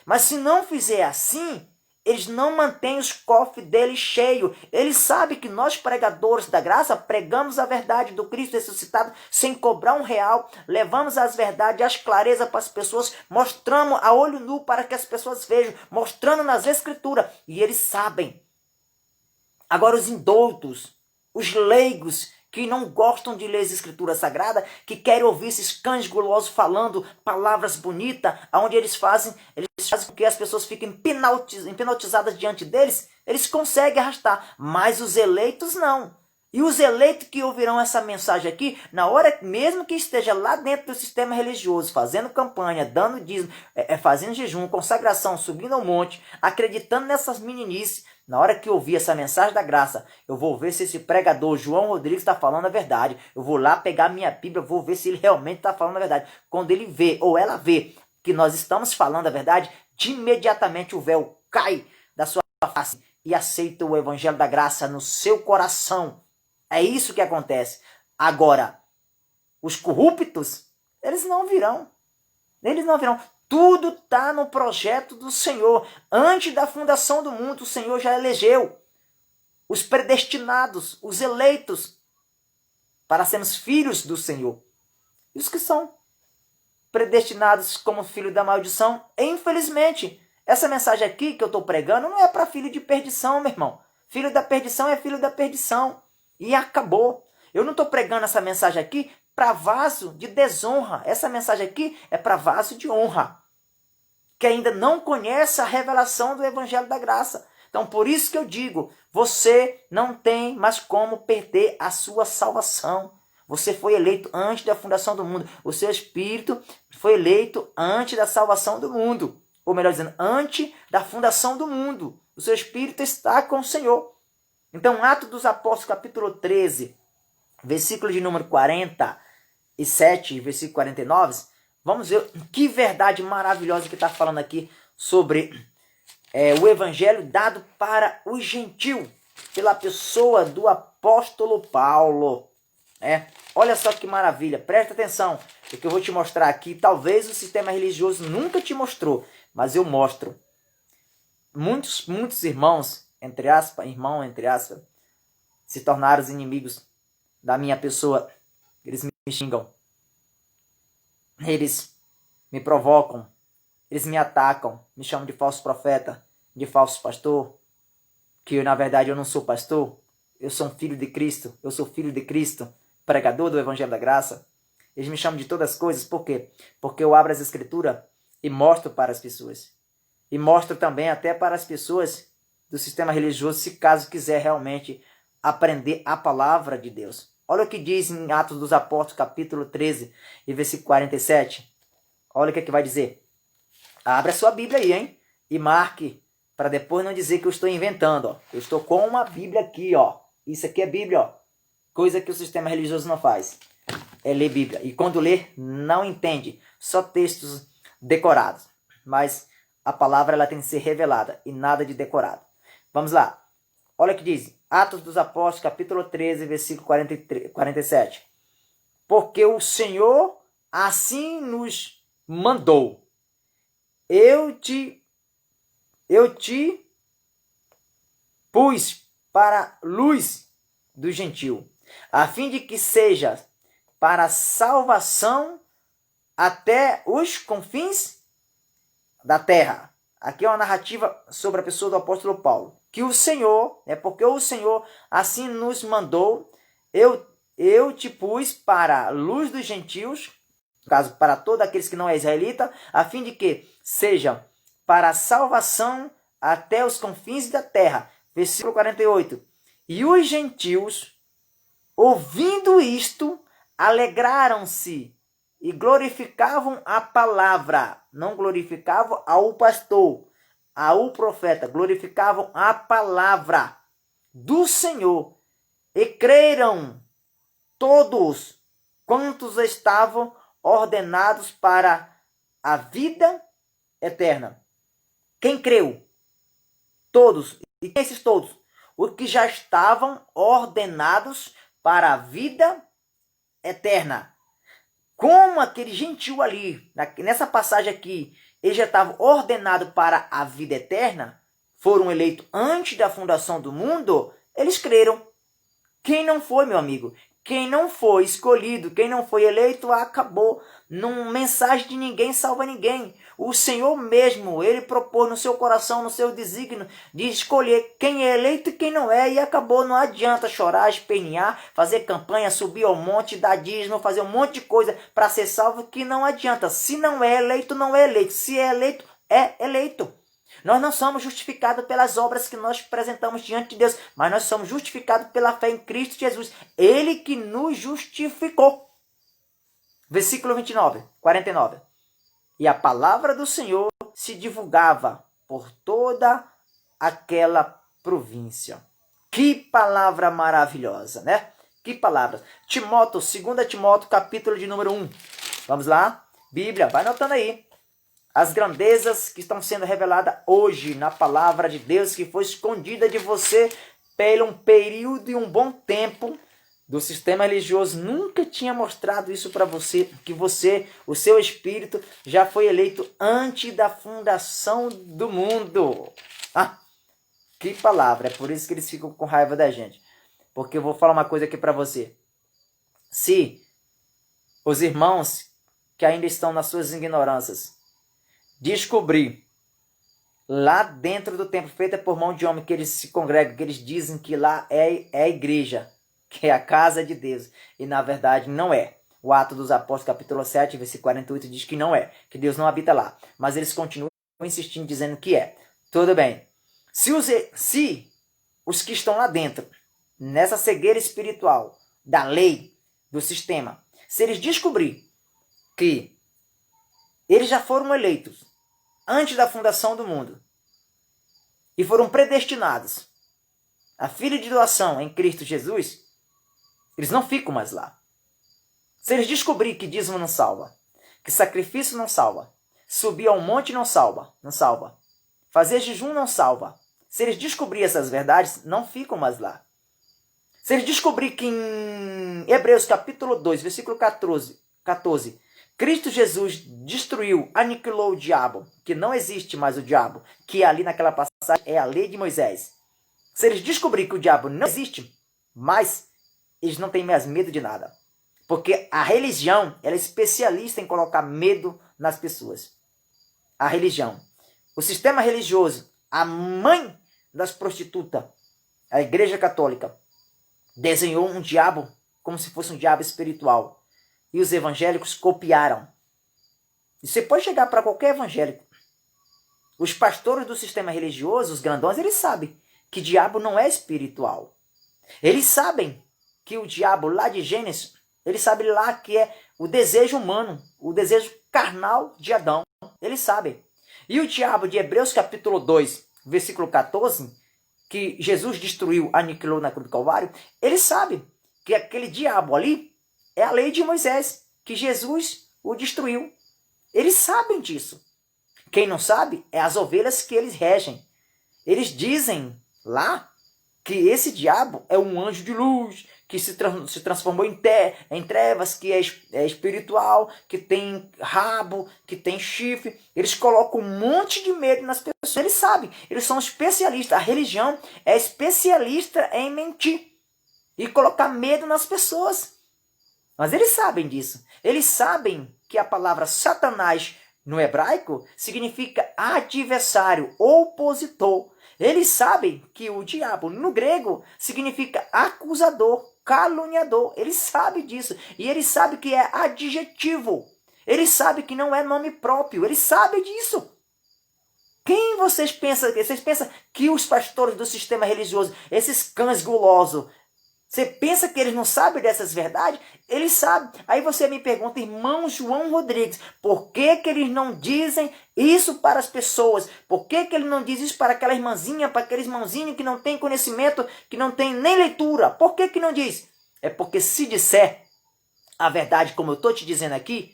Mas se não fizer assim, eles não mantêm os cofres deles cheios. Eles sabem que nós, pregadores da graça, pregamos a verdade do Cristo ressuscitado sem cobrar R$1. Levamos as verdades, as clarezas para as pessoas. Mostramos a olho nu para que as pessoas vejam. Mostrando nas Escrituras. E eles sabem Agora os indoutos, os leigos, que não gostam de ler as escrituras sagradas, que querem ouvir esses cães gulosos falando palavras bonitas, onde eles fazem com que as pessoas fiquem hipnotizadas diante deles, eles conseguem arrastar, mas os eleitos não. E os eleitos que ouvirão essa mensagem aqui, na hora mesmo que esteja lá dentro do sistema religioso, fazendo campanha, dando dízimo, fazendo jejum, consagração, subindo ao monte, acreditando nessas meninices, na hora que ouvir essa mensagem da graça, eu vou ver se esse pregador João Rodrigues está falando a verdade. Eu vou lá pegar minha Bíblia, vou ver se ele realmente está falando a verdade. Quando ele vê, ou ela vê, que nós estamos falando a verdade, de imediatamente o véu cai da sua face e aceita o evangelho da graça no seu coração. É isso que acontece. Agora, os corruptos, eles não virão. Eles não virão. Tudo está no projeto do Senhor. Antes da fundação do mundo, o Senhor já elegeu os predestinados, os eleitos, para sermos filhos do Senhor. E os que são predestinados como filho da maldição, infelizmente, essa mensagem aqui que eu estou pregando não é para filho de perdição, meu irmão. Filho da perdição é filho da perdição. E acabou. Eu não estou pregando essa mensagem aqui para vaso de desonra. Essa mensagem aqui é para vaso de honra, que ainda não conhece a revelação do Evangelho da Graça. Então, por isso que eu digo, você não tem mais como perder a sua salvação. Você foi eleito antes da fundação do mundo. O seu espírito foi eleito antes da salvação do mundo. Ou melhor dizendo, antes da fundação do mundo. O seu espírito está com o Senhor. Então, Atos dos Apóstolos, capítulo 13, versículo de número 47, versículo 49, vamos ver que verdade maravilhosa que está falando aqui sobre o evangelho dado para o gentil, pela pessoa do apóstolo Paulo. Olha só que maravilha, presta atenção, o que eu vou te mostrar aqui, talvez o sistema religioso nunca te mostrou, mas eu mostro. Muitos irmãos, entre aspas, se tornaram os inimigos da minha pessoa. Eles me xingam, eles me provocam, eles me atacam, me chamam de falso profeta, de falso pastor, que na verdade eu não sou pastor, eu sou um filho de Cristo, pregador do Evangelho da Graça. Eles me chamam de todas as coisas, por quê? Porque eu abro as escrituras e mostro para as pessoas. E mostro também até para as pessoas do sistema religioso, se caso quiser realmente aprender a palavra de Deus. Olha o que diz em Atos dos Apóstolos, capítulo 13, e versículo 47. Olha o que vai dizer. Abre a sua Bíblia aí, hein? E marque, para depois não dizer que eu estou inventando. Ó. Eu estou com uma Bíblia aqui, ó. Isso aqui é Bíblia, ó. Coisa que o sistema religioso não faz. É ler Bíblia. E quando lê, não entende. Só textos decorados. Mas a palavra ela tem que ser revelada e nada de decorado. Vamos lá. Olha o que diz. Atos dos Apóstolos, capítulo 13, versículo 47. Porque o Senhor assim nos mandou. Eu te pus para luz do gentil, a fim de que seja para salvação até os confins da terra. Aqui é uma narrativa sobre a pessoa do apóstolo Paulo. Que o Senhor, porque o Senhor assim nos mandou, eu te pus para a luz dos gentios, no caso, para todos aqueles que não é israelita, a fim de que seja para a salvação até os confins da terra. Versículo 48. E os gentios, ouvindo isto, alegraram-se e glorificavam a palavra. Não glorificavam ao pastor, ao profeta. Glorificavam a palavra do Senhor. E creram todos quantos estavam ordenados para a vida eterna. Quem creu? Todos. E quem esses todos? Os que já estavam ordenados para a vida eterna. Como aquele gentil ali, nessa passagem aqui, ele já estava ordenado para a vida eterna, foram eleitos antes da fundação do mundo, eles creram. Quem não foi, meu amigo? Quem não foi escolhido, quem não foi eleito, acabou. Não, mensagem de ninguém salva ninguém. O Senhor mesmo, Ele propôs no seu coração, no seu desígnio, de escolher quem é eleito e quem não é. E acabou, não adianta chorar, espernear, fazer campanha, subir ao monte, dar dízimo, fazer um monte de coisa para ser salvo, que não adianta. Se não é eleito, não é eleito. Se é eleito, é eleito. Nós não somos justificados pelas obras que nós apresentamos diante de Deus, mas nós somos justificados pela fé em Cristo Jesus. Ele que nos justificou. Versículo 49. E a palavra do Senhor se divulgava por toda aquela província. Que palavra maravilhosa, né? Que palavra. Timóteo, 2 Timóteo, capítulo de número 1. Vamos lá? Bíblia, vai anotando aí. As grandezas que estão sendo reveladas hoje na palavra de Deus, que foi escondida de você pelo um período e um bom tempo do sistema religioso, nunca tinha mostrado isso para você, que você, o seu espírito, já foi eleito antes da fundação do mundo. Ah, que palavra, é por isso que eles ficam com raiva da gente. Porque eu vou falar uma coisa aqui para você. Se os irmãos que ainda estão nas suas ignorâncias descobrir lá dentro do templo feito por mão de homem, que eles se congregam, que eles dizem que lá é a igreja, que é a casa de Deus, e na verdade não é. O Atos dos Apóstolos, capítulo 7, versículo 48, diz que não é, que Deus não habita lá. Mas eles continuam insistindo, dizendo que é. Tudo bem. Se os que estão lá dentro, nessa cegueira espiritual, da lei, do sistema, se eles descobrir que eles já foram eleitos antes da fundação do mundo e foram predestinados a filho de doação em Cristo Jesus, eles não ficam mais lá. Se eles descobrir que dízimo não salva, que sacrifício não salva, subir ao monte não salva, fazer jejum não salva, se eles descobrir essas verdades, não ficam mais lá. Se eles descobrir que em Hebreus capítulo 2, versículo 14, Cristo Jesus destruiu, aniquilou o diabo, que não existe mais o diabo, que ali naquela passagem é a lei de Moisés. Se eles descobrirem que o diabo não existe mais, eles não têm mais medo de nada. Porque a religião, ela é especialista em colocar medo nas pessoas. A religião. O sistema religioso, a mãe das prostitutas, a Igreja Católica, desenhou um diabo como se fosse um diabo espiritual. E os evangélicos copiaram. E você pode chegar para qualquer evangélico. Os pastores do sistema religioso, os grandões, eles sabem que diabo não é espiritual. Eles sabem que o diabo lá de Gênesis, eles sabem lá que é o desejo humano, o desejo carnal de Adão. Eles sabem. E o diabo de Hebreus capítulo 2, versículo 14, que Jesus destruiu, aniquilou na cruz do Calvário, eles sabem que aquele diabo ali é a lei de Moisés, que Jesus o destruiu. Eles sabem disso. Quem não sabe é as ovelhas que eles regem. Eles dizem lá que esse diabo é um anjo de luz, que se transformou em trevas, que é espiritual, que tem rabo, que tem chifre. Eles colocam um monte de medo nas pessoas. Eles sabem, eles são especialistas. A religião é especialista em mentir e colocar medo nas pessoas. Mas eles sabem disso. Eles sabem que a palavra Satanás no hebraico significa adversário, opositor. Eles sabem que o diabo no grego significa acusador, caluniador. Eles sabem disso. E eles sabem que é adjetivo. Eles sabem que não é nome próprio. Eles sabem disso. Quem vocês pensam? Vocês pensam que os pastores do sistema religioso, esses cães gulosos, você pensa que eles não sabem dessas verdades? Eles sabem. Aí você me pergunta, irmão João Rodrigues, por que eles não dizem isso para as pessoas? Por que ele não diz isso para aquela irmãzinha, para aqueles irmãozinhos que não tem conhecimento, que não tem nem leitura? Por que não diz? É porque se disser a verdade, como eu estou te dizendo aqui,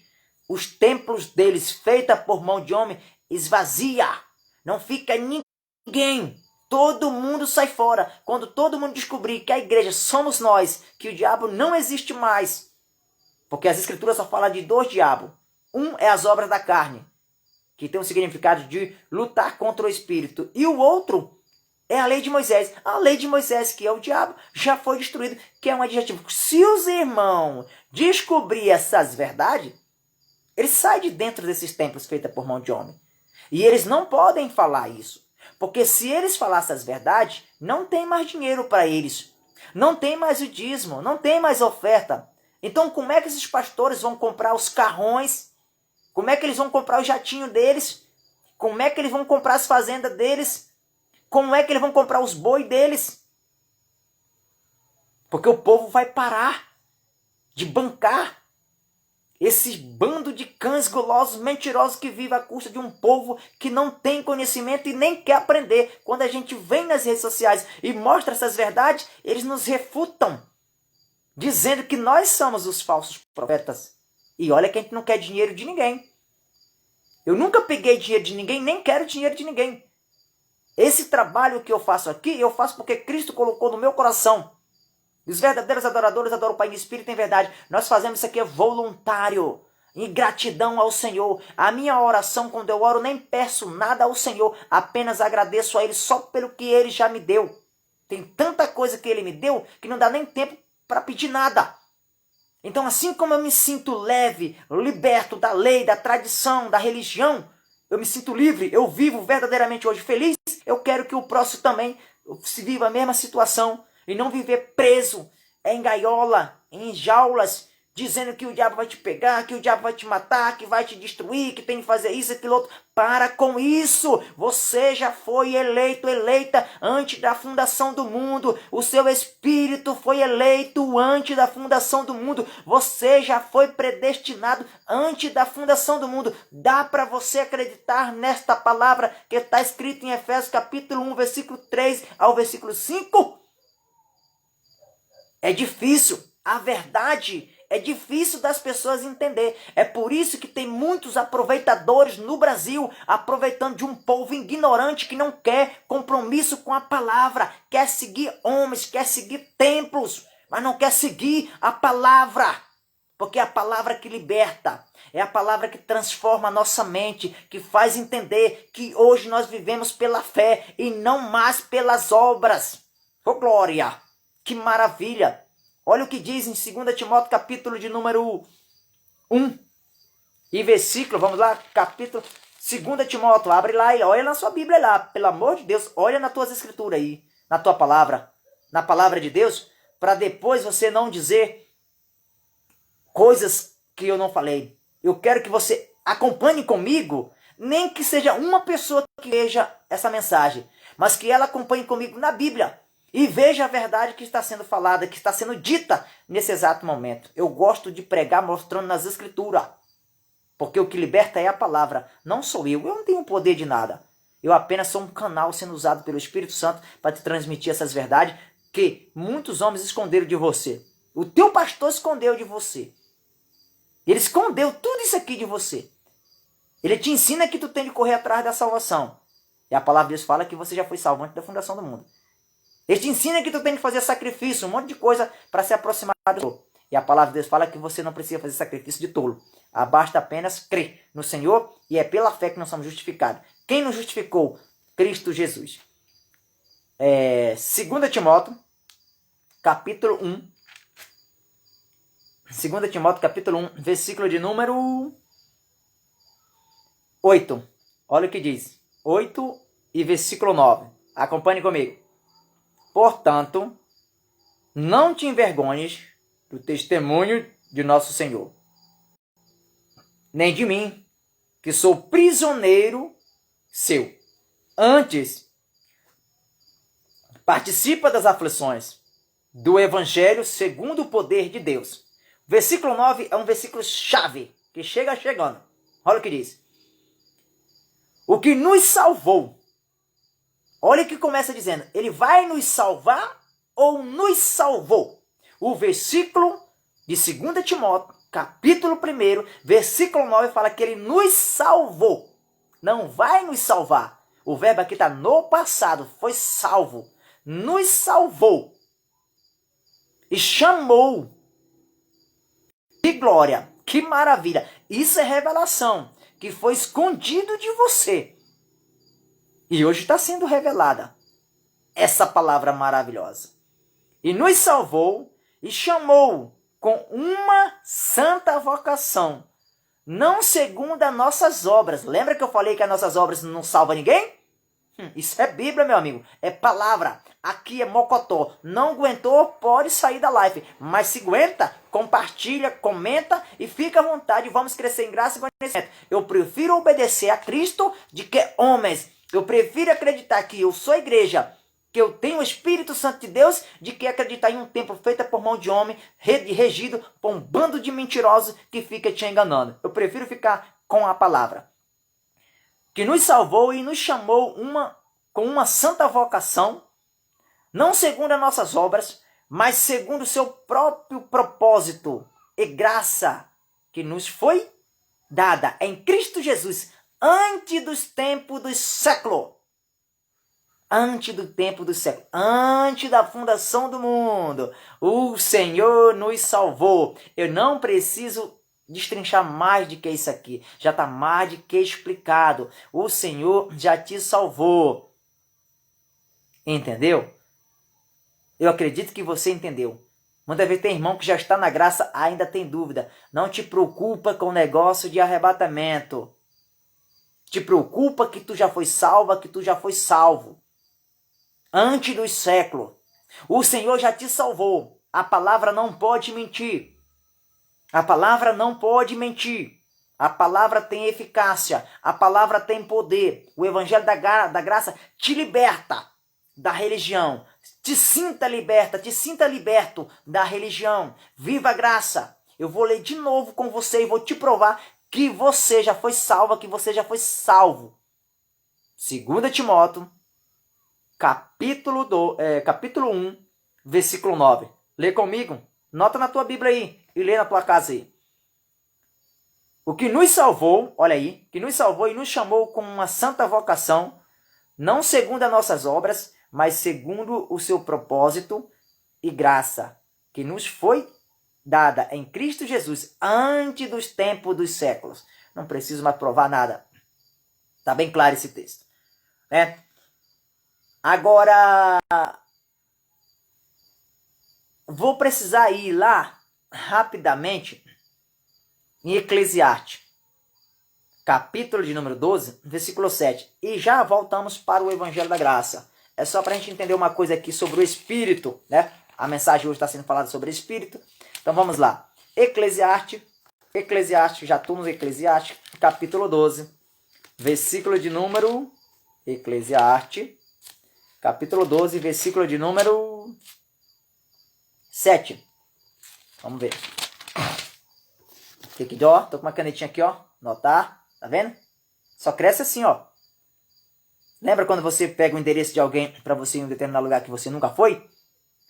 os templos deles, feitos por mão de homem, esvazia. Não fica ninguém. Todo mundo sai fora. Quando todo mundo descobrir que a igreja somos nós, que o diabo não existe mais. Porque as escrituras só falam de dois diabos. Um é as obras da carne, que tem um significado de lutar contra o espírito. E o outro É a lei de Moisés. A lei de Moisés, que é o diabo, já foi destruída, que é um adjetivo. Se os irmãos descobrirem essas verdades, eles saem de dentro desses templos feitos por mão de homem. E eles não podem falar isso. Porque se eles falassem as verdades, não tem mais dinheiro para eles. Não tem mais o dízimo, não tem mais oferta. Então como é que esses pastores vão comprar os carrões? Como é que eles vão comprar o jatinho deles? Como é que eles vão comprar as fazendas deles? Como é que eles vão comprar os boi deles? Porque o povo vai parar de bancar esse bando de cães gulosos, mentirosos que vive à custa de um povo que não tem conhecimento e nem quer aprender. Quando a gente vem nas redes sociais e mostra essas verdades, eles nos refutam, dizendo que nós somos os falsos profetas. E olha que a gente não quer dinheiro de ninguém. Eu nunca peguei dinheiro de ninguém, nem quero dinheiro de ninguém. Esse trabalho que eu faço aqui, eu faço porque Cristo colocou no meu coração. Os verdadeiros adoradores adoram o Pai em espírito e em verdade. Nós fazemos isso aqui voluntário, em gratidão ao Senhor. A minha oração, quando eu oro, nem peço nada ao Senhor, apenas agradeço a Ele só pelo que Ele já me deu. Tem tanta coisa que Ele me deu que não dá nem tempo para pedir nada. Então, assim como eu me sinto leve, liberto da lei, da tradição, da religião, eu me sinto livre, eu vivo verdadeiramente hoje feliz, eu quero que o próximo também se viva a mesma situação e não viver preso em gaiola, em jaulas, dizendo que o diabo vai te pegar, que o diabo vai te matar, que vai te destruir, que tem que fazer isso, aquilo outro. Para com isso! Você já foi eleito, eleita antes da fundação do mundo. O seu espírito foi eleito antes da fundação do mundo. Você já foi predestinado antes da fundação do mundo. Dá para você acreditar nesta palavra que está escrita em Efésios capítulo 1, versículo 3 ao versículo 5? É difícil. A verdade é difícil das pessoas entender. É por isso que tem muitos aproveitadores no Brasil, aproveitando de um povo ignorante que não quer compromisso com a palavra, quer seguir homens, quer seguir templos, mas não quer seguir a palavra. Porque é a palavra que liberta, é a palavra que transforma a nossa mente, que faz entender que hoje nós vivemos pela fé e não mais pelas obras. Oh, glória! Que maravilha! Olha o que diz em 2 Timóteo, capítulo de número 1 e versículo, vamos lá, capítulo 2 Timóteo, abre lá e olha na sua Bíblia lá, pelo amor de Deus, olha nas tuas escrituras aí, na tua palavra, na palavra de Deus, para depois você não dizer coisas que eu não falei. Eu quero que você acompanhe comigo, nem que seja uma pessoa que veja essa mensagem, mas que ela acompanhe comigo na Bíblia. E veja a verdade que está sendo falada, que está sendo dita nesse exato momento. Eu gosto de pregar mostrando nas escrituras. Porque o que liberta é a palavra. Não sou eu. Eu não tenho poder de nada. Eu apenas sou um canal sendo usado pelo Espírito Santo para te transmitir essas verdades que muitos homens esconderam de você. O teu pastor escondeu de você. Ele escondeu tudo isso aqui de você. Ele te ensina que tu tem de correr atrás da salvação. E a palavra de Deus fala que você já foi salvo antes da fundação do mundo. Ele te ensina que tu tem que fazer sacrifício, um monte de coisa para se aproximar do Senhor. E a palavra de Deus fala que você não precisa fazer sacrifício de tolo. Basta apenas crer no Senhor e é pela fé que nós somos justificados. Quem nos justificou? Cristo Jesus. 2 Timóteo, capítulo 1. 2 Timóteo, capítulo 1, versículo de número 8. Olha o que diz. 8 e versículo 9. Acompanhe comigo. Portanto, não te envergonhes do testemunho de nosso Senhor, nem de mim, que sou prisioneiro seu. Antes, participa das aflições do Evangelho segundo o poder de Deus. Versículo 9 é um versículo chave, que chega chegando. Olha o que diz. O que nos salvou. Olha o que começa dizendo. Ele vai nos salvar ou nos salvou? O versículo de 2 Timóteo, capítulo 1, versículo 9, fala que ele nos salvou. Não vai nos salvar. O verbo aqui está no passado. Foi salvo. Nos salvou. E chamou. Que glória. Que maravilha. Isso é revelação. Que foi escondido de você. E hoje está sendo revelada. essa palavra maravilhosa. E nos salvou e chamou com uma santa vocação, não segundo as nossas obras. Lembra que eu falei que as nossas obras não salvam ninguém? Isso é Bíblia, meu amigo. É palavra. Aqui é mocotó. Não aguentou, pode sair da live. Mas se aguenta, compartilha, comenta e fica à vontade. Vamos crescer em graça e conhecimento. Eu prefiro obedecer a Cristo de que homens. Eu prefiro acreditar que eu sou igreja, que eu tenho o Espírito Santo de Deus, de que acreditar em um templo feito por mão de homem, regido por um bando de mentirosos que fica te enganando. Eu prefiro ficar com a palavra. Que nos salvou e nos chamou com uma santa vocação, não segundo as nossas obras, mas segundo o seu próprio propósito e graça que nos foi dada em Cristo Jesus, antes dos tempos dos séculos. Antes do tempo do século, antes da fundação do mundo, o Senhor nos salvou. Eu não preciso destrinchar mais do que isso aqui. Já está mais do que explicado. O Senhor já te salvou. Entendeu? Eu acredito que você entendeu. Muitas vezes tem irmão que já está na graça, ainda tem dúvida. Não te preocupa com o negócio de arrebatamento. Te preocupa que tu já foi salva, que tu já foi salvo. Antes dos séculos. O Senhor já te salvou. A palavra não pode mentir. A palavra não pode mentir. A palavra tem eficácia. A palavra tem poder. O Evangelho da Graça te liberta da religião. Te sinta liberta, te sinta liberto da religião. Viva a graça. Eu vou ler de novo com você e vou te provar que você já foi salva, que você já foi salvo. 2 Timóteo, capítulo 1, versículo 9. Lê comigo. Nota na tua Bíblia aí e lê na tua casa aí. O que nos salvou, olha aí, que nos salvou e nos chamou com uma santa vocação, não segundo as nossas obras, mas segundo o seu propósito e graça, que nos foi dada em Cristo Jesus, antes dos tempos dos séculos. Não preciso mais provar nada. Está bem claro esse texto. Né? Agora, vou precisar ir lá rapidamente em Eclesiastes, capítulo de número 12, versículo 7. E já voltamos para o Evangelho da Graça. É só para a gente entender uma coisa aqui sobre o Espírito, né? A mensagem hoje está sendo falada sobre Espírito. Então vamos lá. Eclesiastes, já estou no Eclesiastes, capítulo 12, versículo de número... Eclesiastes, capítulo 12, versículo de número 7. Vamos ver. Fique de ó, tô com uma canetinha aqui, ó. Notar, tá vendo? Só cresce assim, ó. Lembra quando você pega o endereço de alguém para você ir em um determinado lugar que você nunca foi?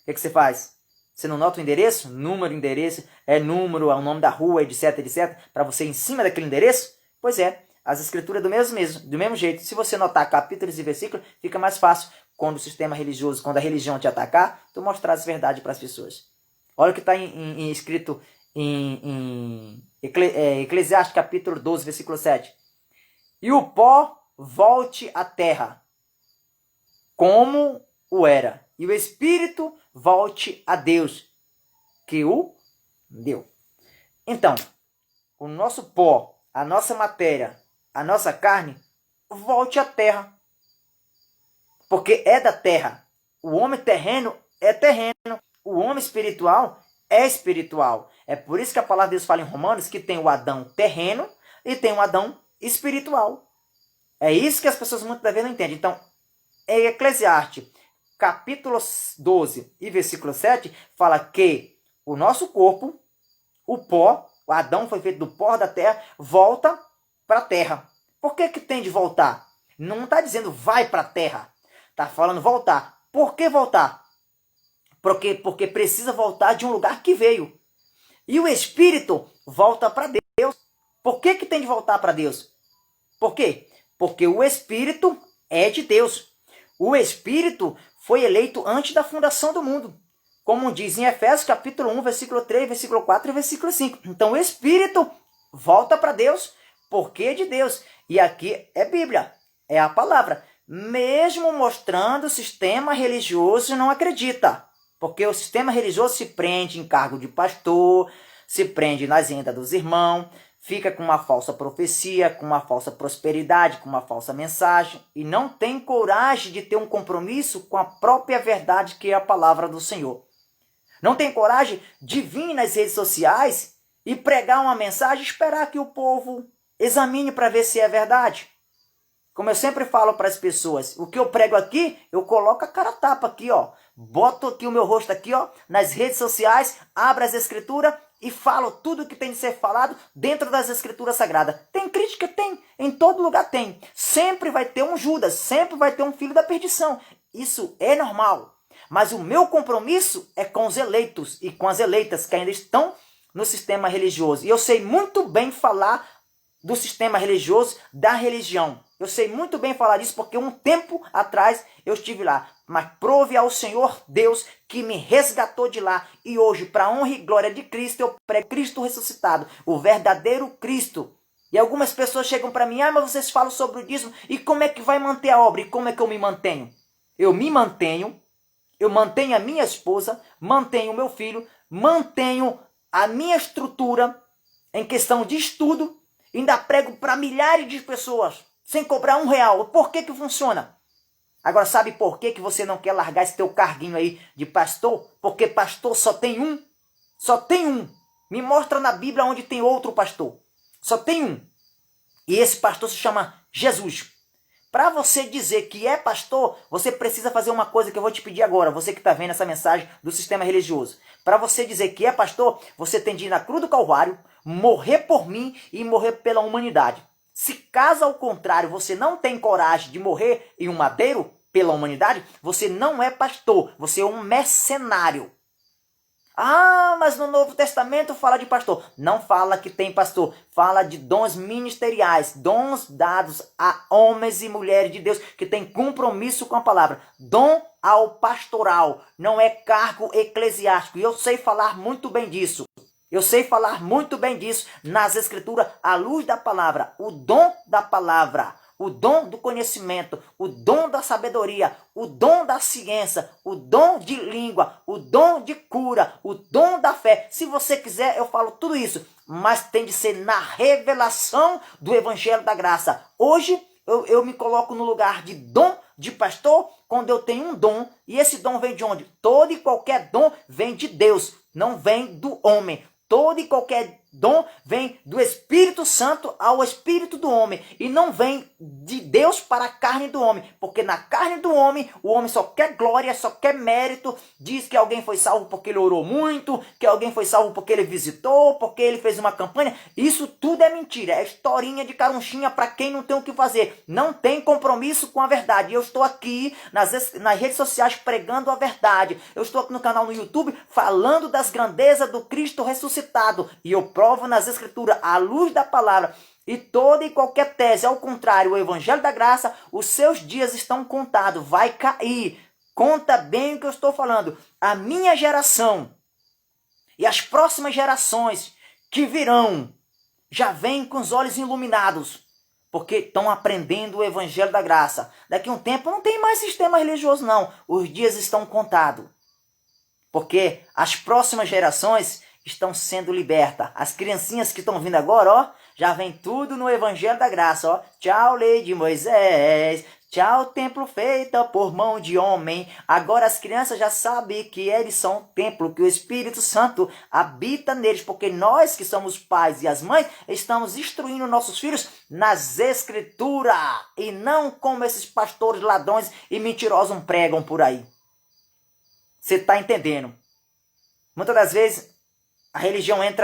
O que você faz? Você não nota o endereço? Número, endereço, é número, é o nome da rua, etc, etc, para você ir em cima daquele endereço? Pois é, as escrituras do mesmo jeito. Se você notar capítulos e versículos, fica mais fácil quando o sistema religioso, quando a religião te atacar, tu mostrar as verdades para as pessoas. Olha o que está escrito em Eclesiastes capítulo 12, versículo 7. E o pó volte à terra, como o era, e o espírito volte a Deus, que o deu. Então, o nosso pó, a nossa matéria, a nossa carne, volte à terra, porque é da terra. O homem terreno é terreno, o homem espiritual é espiritual. É por isso que a palavra de Deus fala em Romanos que tem o Adão terreno e tem o Adão espiritual. É isso que as pessoas muitas vezes não entendem. Então, em Eclesiastes, capítulo 12 e versículo 7, fala que o nosso corpo, o pó, o Adão foi feito do pó da terra, volta para a terra. Por que tem de voltar? Não está dizendo vai para a terra. Está falando voltar. Por que voltar? Porque precisa voltar de um lugar que veio. E o espírito volta para Deus. Por que tem de voltar para Deus? Por quê? Porque o espírito é de Deus. O espírito foi eleito antes da fundação do mundo. Como diz em Efésios capítulo 1, versículo 3, versículo 4 e versículo 5. Então o espírito volta para Deus porque é de Deus. E aqui é Bíblia, é a palavra. mesmo mostrando o sistema religioso não acredita. Porque o sistema religioso se prende em cargo de pastor, se prende nas rendas dos irmãos, fica com uma falsa profecia, com uma falsa prosperidade, com uma falsa mensagem, e não tem coragem de ter um compromisso com a própria verdade que é a palavra do Senhor. Não tem coragem de vir nas redes sociais e pregar uma mensagem e esperar que o povo examine para ver se é verdade. Como eu sempre falo para as pessoas, o que eu prego aqui, eu coloco a cara a tapa aqui, ó. Boto aqui o meu rosto aqui, ó, nas redes sociais, abro as escrituras e falo tudo o que tem de ser falado dentro das escrituras sagradas. Tem crítica? Tem. Em todo lugar tem. Sempre vai ter um Judas, sempre vai ter um filho da perdição. Isso é normal. Mas o meu compromisso é com os eleitos e com as eleitas que ainda estão no sistema religioso. E eu sei muito bem falar do sistema religioso, da religião. Eu sei muito bem falar disso porque um tempo atrás eu estive lá. Mas prove ao Senhor Deus que me resgatou de lá. E hoje, para a honra e glória de Cristo, eu prego Cristo ressuscitado, o verdadeiro Cristo. E algumas pessoas chegam para mim, mas vocês falam sobre o dízimo, e como é que vai manter a obra? E como é que eu me mantenho? Eu me mantenho, eu mantenho a minha esposa, mantenho o meu filho, mantenho a minha estrutura em questão de estudo, ainda prego para milhares de pessoas, sem cobrar R$1. Por que que funciona? Agora, sabe por que que você não quer largar esse teu carguinho aí de pastor? Porque pastor só tem um. Só tem um. Me mostra na Bíblia onde tem outro pastor. Só tem um. E esse pastor se chama Jesus. Para você dizer que é pastor, você precisa fazer uma coisa que eu vou te pedir agora. Você que está vendo essa mensagem do sistema religioso. Para você dizer que é pastor, você tem de ir na cruz do Calvário, morrer por mim e morrer pela humanidade. Se caso ao contrário você não tem coragem de morrer em um madeiro pela humanidade, você não é pastor, você é um mercenário. Ah, mas no Novo Testamento fala de pastor. Não fala que tem pastor, fala de dons ministeriais, dons dados a homens e mulheres de Deus que têm compromisso com a palavra. Dom ao pastoral, não é cargo eclesiástico. E eu sei falar muito bem disso. Eu sei falar muito bem disso nas escrituras, à luz da palavra. O dom da palavra, o dom do conhecimento, o dom da sabedoria, o dom da ciência, o dom de língua, o dom de cura, o dom da fé. Se você quiser, eu falo tudo isso, mas tem de ser na revelação do Evangelho da Graça. Hoje, eu me coloco no lugar de dom de pastor, quando eu tenho um dom, e esse dom vem de onde? Todo e qualquer dom vem de Deus, não vem do homem. Todo e qualquer dom vem do Espírito Santo ao Espírito do homem. E não vem de Deus para a carne do homem. Porque na carne do homem, o homem só quer glória, só quer mérito. Diz que alguém foi salvo porque ele orou muito. Que alguém foi salvo porque ele visitou. Porque ele fez uma campanha. Isso tudo é mentira. É historinha de carunchinha para quem não tem o que fazer. Não tem compromisso com a verdade. Eu estou aqui nas redes sociais pregando a verdade. Eu estou aqui no canal no YouTube falando das grandezas do Cristo ressuscitado. E eu provo nas escrituras, à luz da palavra, e toda e qualquer tese, ao contrário, o Evangelho da Graça, os seus dias estão contados, vai cair. Conta bem o que eu estou falando. A minha geração e as próximas gerações que virão, já vêm com os olhos iluminados, porque estão aprendendo o Evangelho da Graça. Daqui a um tempo não tem mais sistema religioso não, os dias estão contados. Porque as próximas gerações estão sendo libertas. As criancinhas que estão vindo agora, ó, já vem tudo no Evangelho da Graça, ó. Tchau, lei de Moisés. Tchau, templo feito por mão de homem. Agora as crianças já sabem que eles são o templo, que o Espírito Santo habita neles, porque nós que somos pais e as mães, estamos instruindo nossos filhos nas Escrituras, e não como esses pastores ladrões e mentirosos pregam por aí. Você está entendendo? Muitas das vezes a religião entra